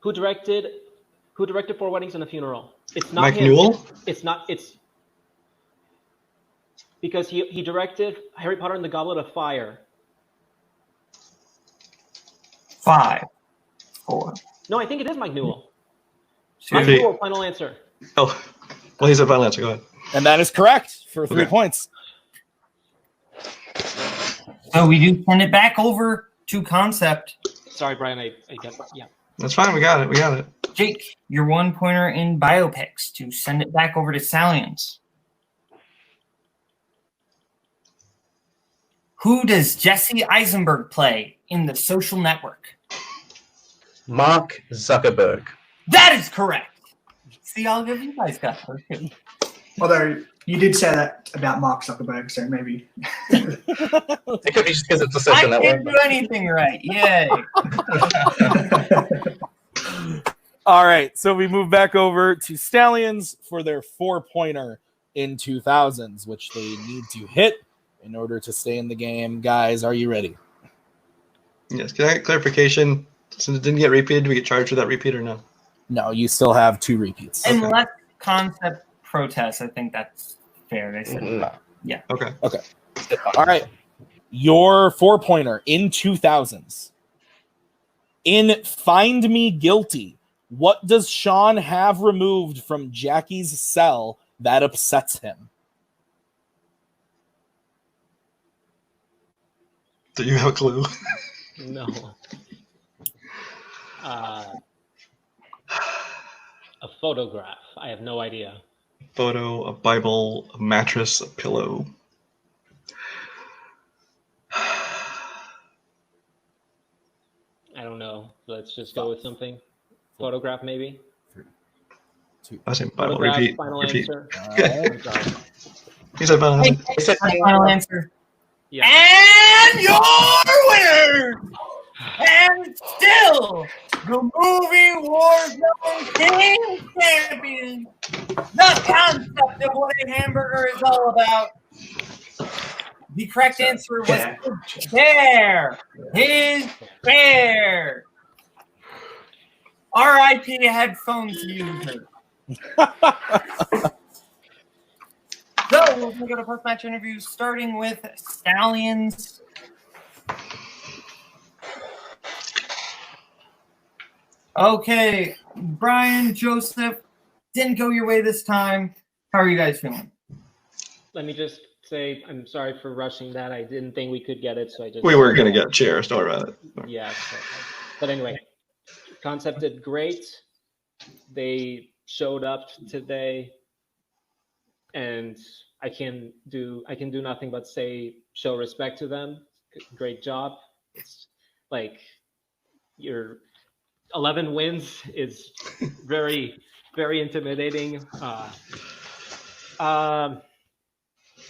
Who directed Four Weddings and a Funeral? It's not Mike him. Newell? It's not. It's because he directed Harry Potter and the Goblet of Fire. 5, 4. No, I think it is Mike Newell. Two. Mike Newell, final answer. Oh, well, he's a final answer. Go ahead. And that is correct for 3 points. So we do send it back over to Concept. Sorry, Brian. I got yeah. That's fine. We got it. Jake, your 1-pointer in biopics to send it back over to Stallions. Who does Jesse Eisenberg play in The Social Network? Mark Zuckerberg. That is correct. See, I'll give you guys that. Although you did say that about Mark Zuckerberg, so maybe. It could be just because it's a social I network. didn't do anything right. Yay. All right, so we move back over to Stallions for their 4-pointer in 2000s, which they need to hit in order to stay in the game. Guys, are you ready? Yes. Can I get clarification? Since it didn't get repeated, do we get charged for that repeat or no? No, you still have 2 repeats. Unless Concept protests, I think that's fair. They said No. yeah. Okay. All right. Your 4-pointer in 2000s. In Find Me Guilty, what does Sean have removed from Jackie's cell that upsets him? Do you have a clue? No. A photograph. I have no idea. Photo, a Bible, a mattress, a pillow. I don't know. Let's just go with something. Photograph, maybe. 3, I was saying final Photograph, repeat. final Repeat. answer. Alright. I'm sorry. He said final answer. He said Final answer. Yeah. And your winner, and still the movie Warzone King Champion, the concept of what a hamburger is all about. The correct answer was fair. His fair. R.I.P. headphones user. So we're going to go to post-match interviews, starting with Stallions. Okay, Brian, Joseph, didn't go your way this time. How are you guys feeling? Let me just say I'm sorry for rushing that. I didn't think we could get it, so I just. We were going to get chairs. Don't worry about it. Yeah. But anyway, concept did great. They showed up today, and I can do nothing but say show respect to them. Great job. It's like your 11 wins is very, very intimidating.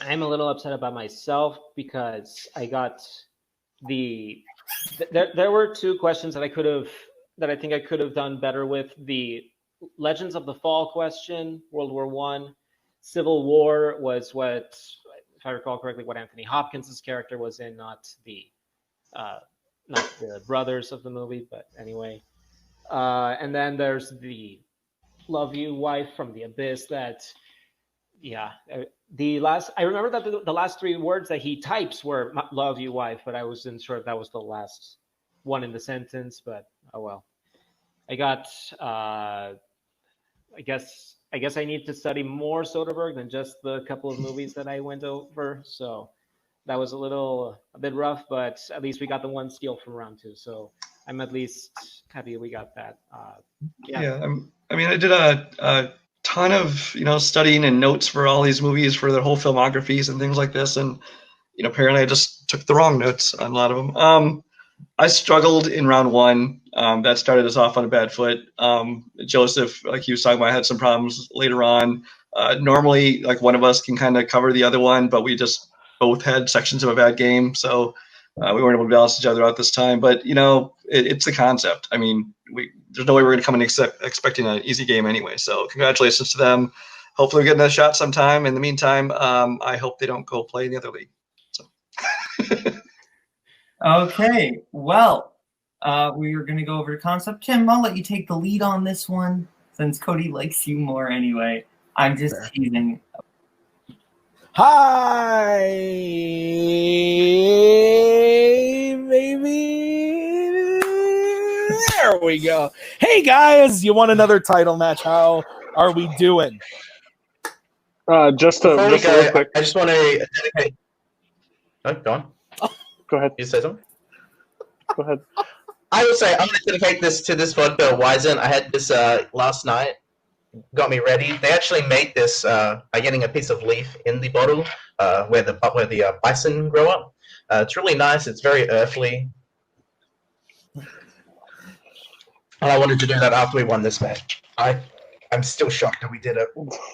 I'm a little upset about myself because I got there were two questions that I think I could have done better with. The Legends of the Fall question, World War I. Civil War was what, if I recall correctly, what Anthony Hopkins' character was in, not the brothers of the movie, but anyway. And then there's the Love You Wife from the Abyss that, yeah. I remember that the last three words that he types were Love You Wife, but I wasn't sure if that was the last one in the sentence, but oh well. I got, I guess I need to study more Soderbergh than just the couple of movies that I went over. So that was a bit rough, but at least we got the one steal from round two. So I'm at least happy we got that. Yeah. I mean, I did a ton of, studying and notes for all these movies for their whole filmographies and things like this. And, apparently I just took the wrong notes on a lot of them. I struggled in round one. That started us off on a bad foot. Joseph, like he was talking about, had some problems later on. Normally, like one of us can kind of cover the other one, but we just both had sections of a bad game. So we weren't able to balance each other out this time. But, it's the concept. I mean, there's no way we're going to come in expecting an easy game anyway. So congratulations to them. Hopefully we get another shot sometime. In the meantime, I hope they don't go play in the other league. So. Okay, well, we are going to go over to concept. Tim, I'll let you take the lead on this one since Cody likes you more anyway. I'm just teasing. Hi, baby. There we go. Hey, guys, you want another title match? How are we doing? Just Before we real go, quick. I just want to dedicate. Oh, go on. Go ahead. You say something? Go ahead. I would say I'm going to dedicate this to this vodka Weizen. I had this last night. Got me ready. They actually made this by getting a piece of leaf in the bottle where the bison grow up. It's really nice. It's very earthly. And I wanted to do that after we won this match. I'm still shocked that we did it.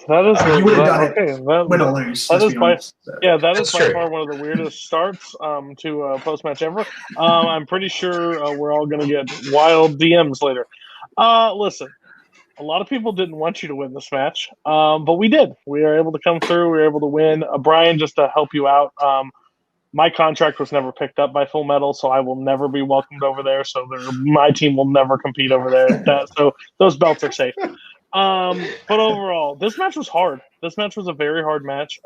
That is You would have done it. okay. Win or lose. That let's is be by honest. that is That's by true. far one of the weirdest starts to a post match ever. I'm pretty sure we're all going to get wild DMs later. Listen, a lot of people didn't want you to win this match, but we did. We were able to come through. We were able to win. Brian, just to help you out, my contract was never picked up by Full Metal, so I will never be welcomed over there. So my team will never compete over there. So those belts are safe. But overall, this match was hard. This match was a very hard match.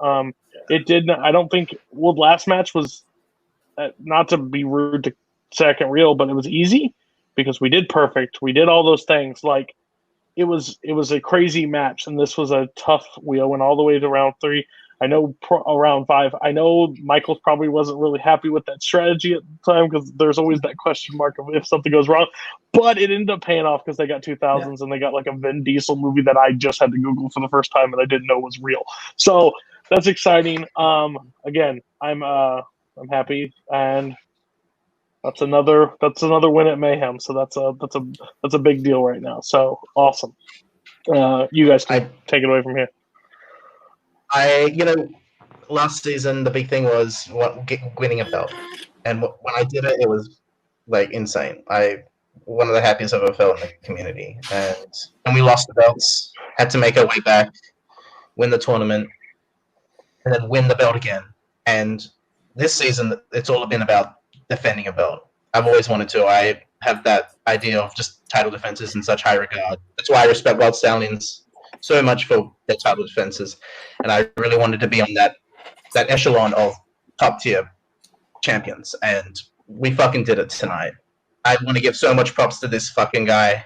It did. I don't think. Well, last match was not to be rude to Second Reel, but it was easy because we did perfect. We did all those things. Like it was a crazy match, and this was a tough. We went all the way to round 3. I know around 5. I know Michael probably wasn't really happy with that strategy at the time because there's always that question mark of if something goes wrong. But it ended up paying off because they got 2000s and they got like a Vin Diesel movie that I just had to Google for the first time and I didn't know was real. So that's exciting. Again, I'm happy, and that's another win at Mayhem. So that's a big deal right now. So awesome. You guys can take it away from here. Last season the big thing was winning a belt, and when I did it, it was like insane. One of the happiest I've ever felt in the community, and we lost the belts, had to make our way back, win the tournament, and then win the belt again. And this season, it's all been about defending a belt. I've always wanted to. I have that idea of just title defenses in such high regard. That's why I respect Wild Stallions so much for their title defenses, and I really wanted to be on that echelon of top tier champions, and we fucking did it tonight. I want to give so much props to this fucking guy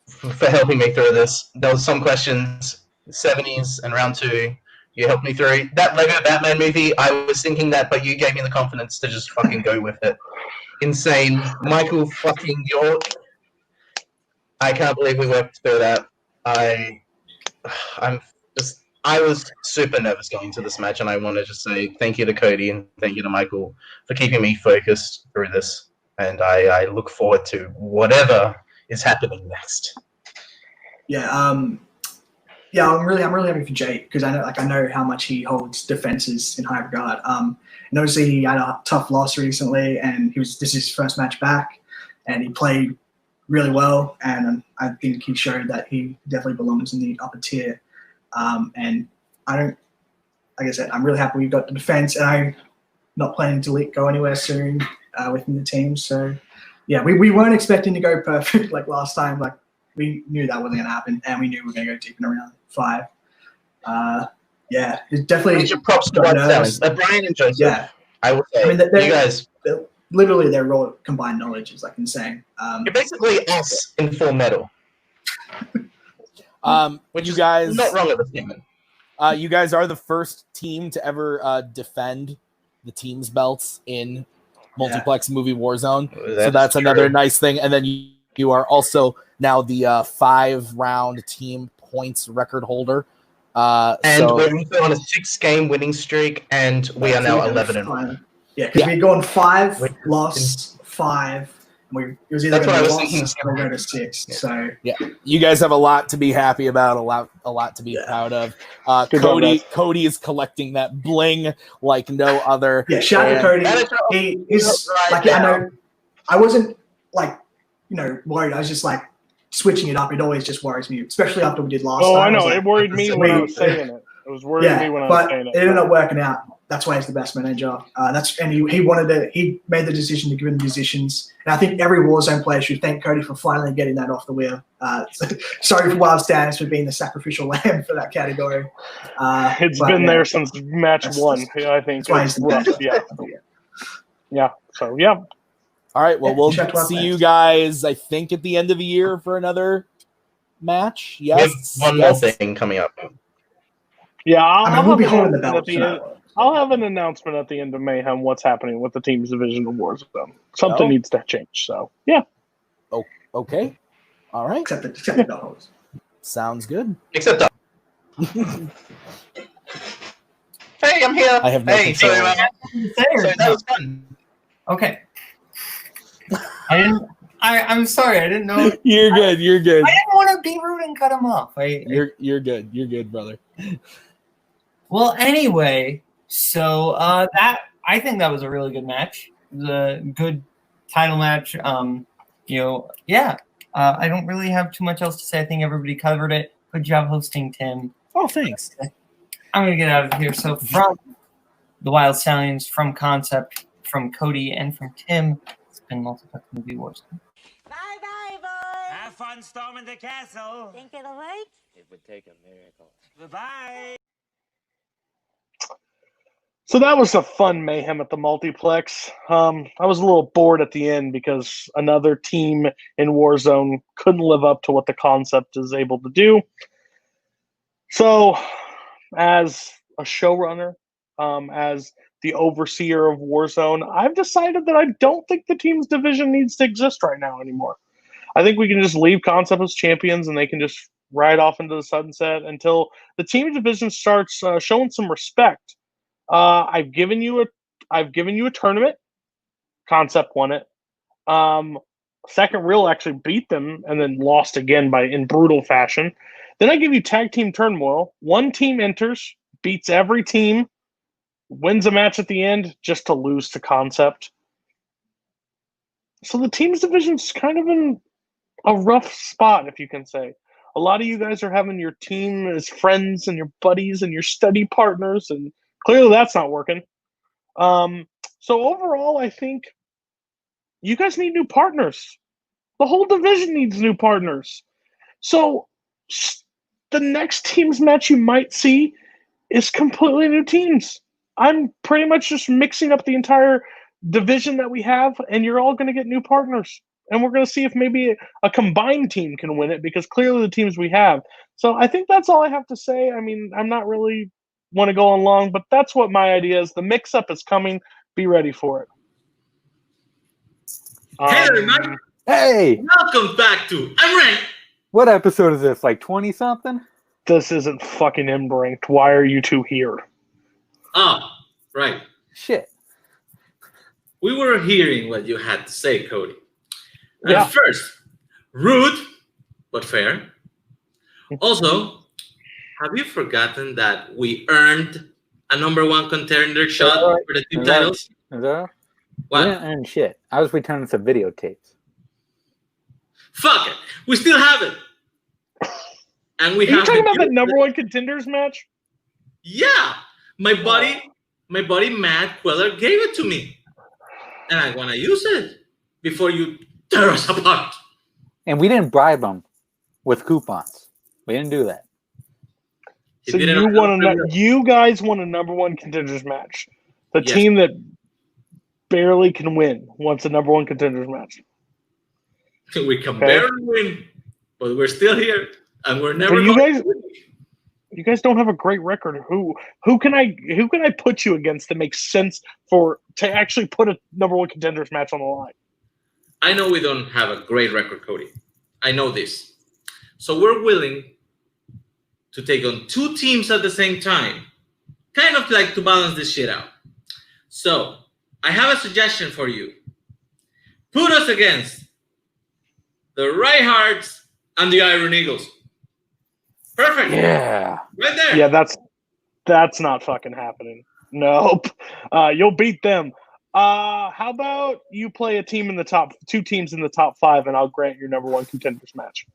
for helping me through this. There was some questions, 70s and round 2. You helped me through that Lego Batman movie. I was thinking that, but you gave me the confidence to just fucking go with it. Insane. Michael fucking York. I can't believe we worked through that. I was super nervous going into this match, and I want to just say thank you to Cody and thank you to Michael for keeping me focused through this. And I look forward to whatever is happening next. Yeah, I'm really happy for Jake because I know how much he holds defenses in high regard. And obviously he had a tough loss recently, and this is his first match back, and he played really well. And I think he showed that he definitely belongs in the upper tier. And like I said, I'm really happy we got the defense, and I'm not planning to go anywhere soon within the team. So yeah, we weren't expecting to go perfect like last time. Like we knew that wasn't gonna happen, and we knew we were gonna go deep in around 5. Yeah, it's definitely. Major props to Brian and Joseph. Yeah, I would say. I mean, you guys. Literally, their raw combined knowledge is like insane. You're basically us in Full Metal. Which you guys not wrong at the statement. You guys are the first team to ever defend the team's belts in Multiplex movie Warzone. So that's another nice thing. And then you are also now the 5-round team points record holder. And we're on a 6-game winning streak, and we are now 11-1. Yeah, because we've gone 5, lost 5. It was either that's what I was thinking. Or go to 6. Yeah. So yeah, you guys have a lot to be happy about, a lot to be proud of. Cody is collecting that bling like no other. Yeah, shout out to Cody. He's like, I wasn't like worried. I was just like switching it up. It always just worries me, especially after we did last time. Oh, I know. It worried me when I was saying it. It was worrying me when I was saying it. It ended up working out. That's why he's the best manager. He made the decision to give him musicians. And I think every Warzone player should thank Cody for finally getting that off the wheel. Sorry for Wild Stands for being the sacrificial lamb for that category. It's been there since match 1, I think. That's why he's the best. Yeah. So, yeah. All right. Well, we'll see you guys, I think, at the end of the year for another match. Yes. One more thing coming up. Yeah, we'll be holding the belt. I'll have an announcement at the end of Mayhem what's happening with the team's division of Warzone. Something needs to change. So, yeah. Oh, okay. All right. Except the dogs. Sounds good. Except Hey, I'm here. I have no control. So that was fun. Okay. I'm sorry. I didn't know. You're good. You're good. I didn't want to be rude and cut him off. You're good. You're good, brother. Well, anyway, so I think that was a really good match. It was a good title match. I don't really have too much else to say. I think everybody covered it. Good job hosting, Tim. Oh, thanks. I'm gonna get out of here. So from the Wild Stallions, from Concept, from Cody, and from Tim, it's been Multiplex Movie Wars. Bye-bye, boys. Have fun storming the castle. Think it'll work? It would take a miracle. Bye-bye. So that was a fun Mayhem at the Multiplex. I was a little bored at the end because another team in Warzone couldn't live up to what the Concept is able to do. So as a showrunner, as the overseer of Warzone, I've decided that I don't think the team's division needs to exist right now anymore. I think we can just leave Concept as champions and they can just ride off into the sunset until the team division starts showing some respect. I've given you a tournament. Concept won it. Second Real actually beat them and then lost again in brutal fashion. Then I give you Tag Team Turmoil. One team enters, beats every team, wins a match at the end just to lose to Concept. So the teams division's kind of in a rough spot, if you can say. A lot of you guys are having your team as friends and your buddies and your study partners, and clearly that's not working. So overall, I think you guys need new partners. The whole division needs new partners. So the next teams match you might see is completely new teams. I'm pretty much just mixing up the entire division that we have, and you're all going to get new partners. And we're going to see if maybe a combined team can win it, because clearly the teams we have. So I think that's all I have to say. I mean, I'm not really want to go on long, but that's what my idea is. The mix-up is coming. Be ready for it. Hey there, Mike. Hey! Welcome back to I'm Ranked. What episode is this? Like 20-something? This isn't fucking M-Ranked. Why are you two here? Oh, right. Shit. We were hearing what you had to say, Cody. At Yeah. first, rude, but fair. Also, have you forgotten that we earned a #1 contender shot for the team titles? Is that? What? I didn't earn shit. I was returning some videotapes. Fuck it. We still have it. And we Are you have talking about the that #1 contenders match? Yeah. My buddy Matt Queller gave it to me. And I want to use it before you tear us apart. And we didn't bribe them with coupons. We didn't do that. So you guys won a #1 contenders match. The Yes. team that barely can win wants a #1 contenders match. We can barely win, but we're still here, and we're never. But going you guys don't have a great record. Who can I put you against that makes sense to actually put a #1 contenders match on the line? I know we don't have a great record, Cody. I know this, so we're willing to take on 2 teams at the same time, kind of like to balance this shit out. So I have a suggestion for you. Put us against the Right Hearts and the Iron Eagles. Perfect. Yeah. Right there. Yeah, that's not fucking happening. Nope. You'll beat them. How about you play a team in the top 2 teams in the top 5, and I'll grant your #1 contenders match.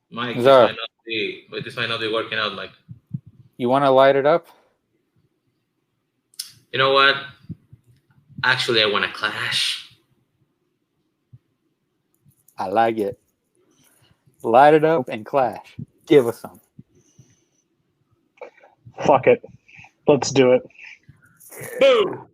Mike, Zara. this might not be working out, Mike. You want to light it up? You know what? Actually, I want to clash. I like it. Light it up and clash. Give us some. Fuck it. Let's do it. Boom.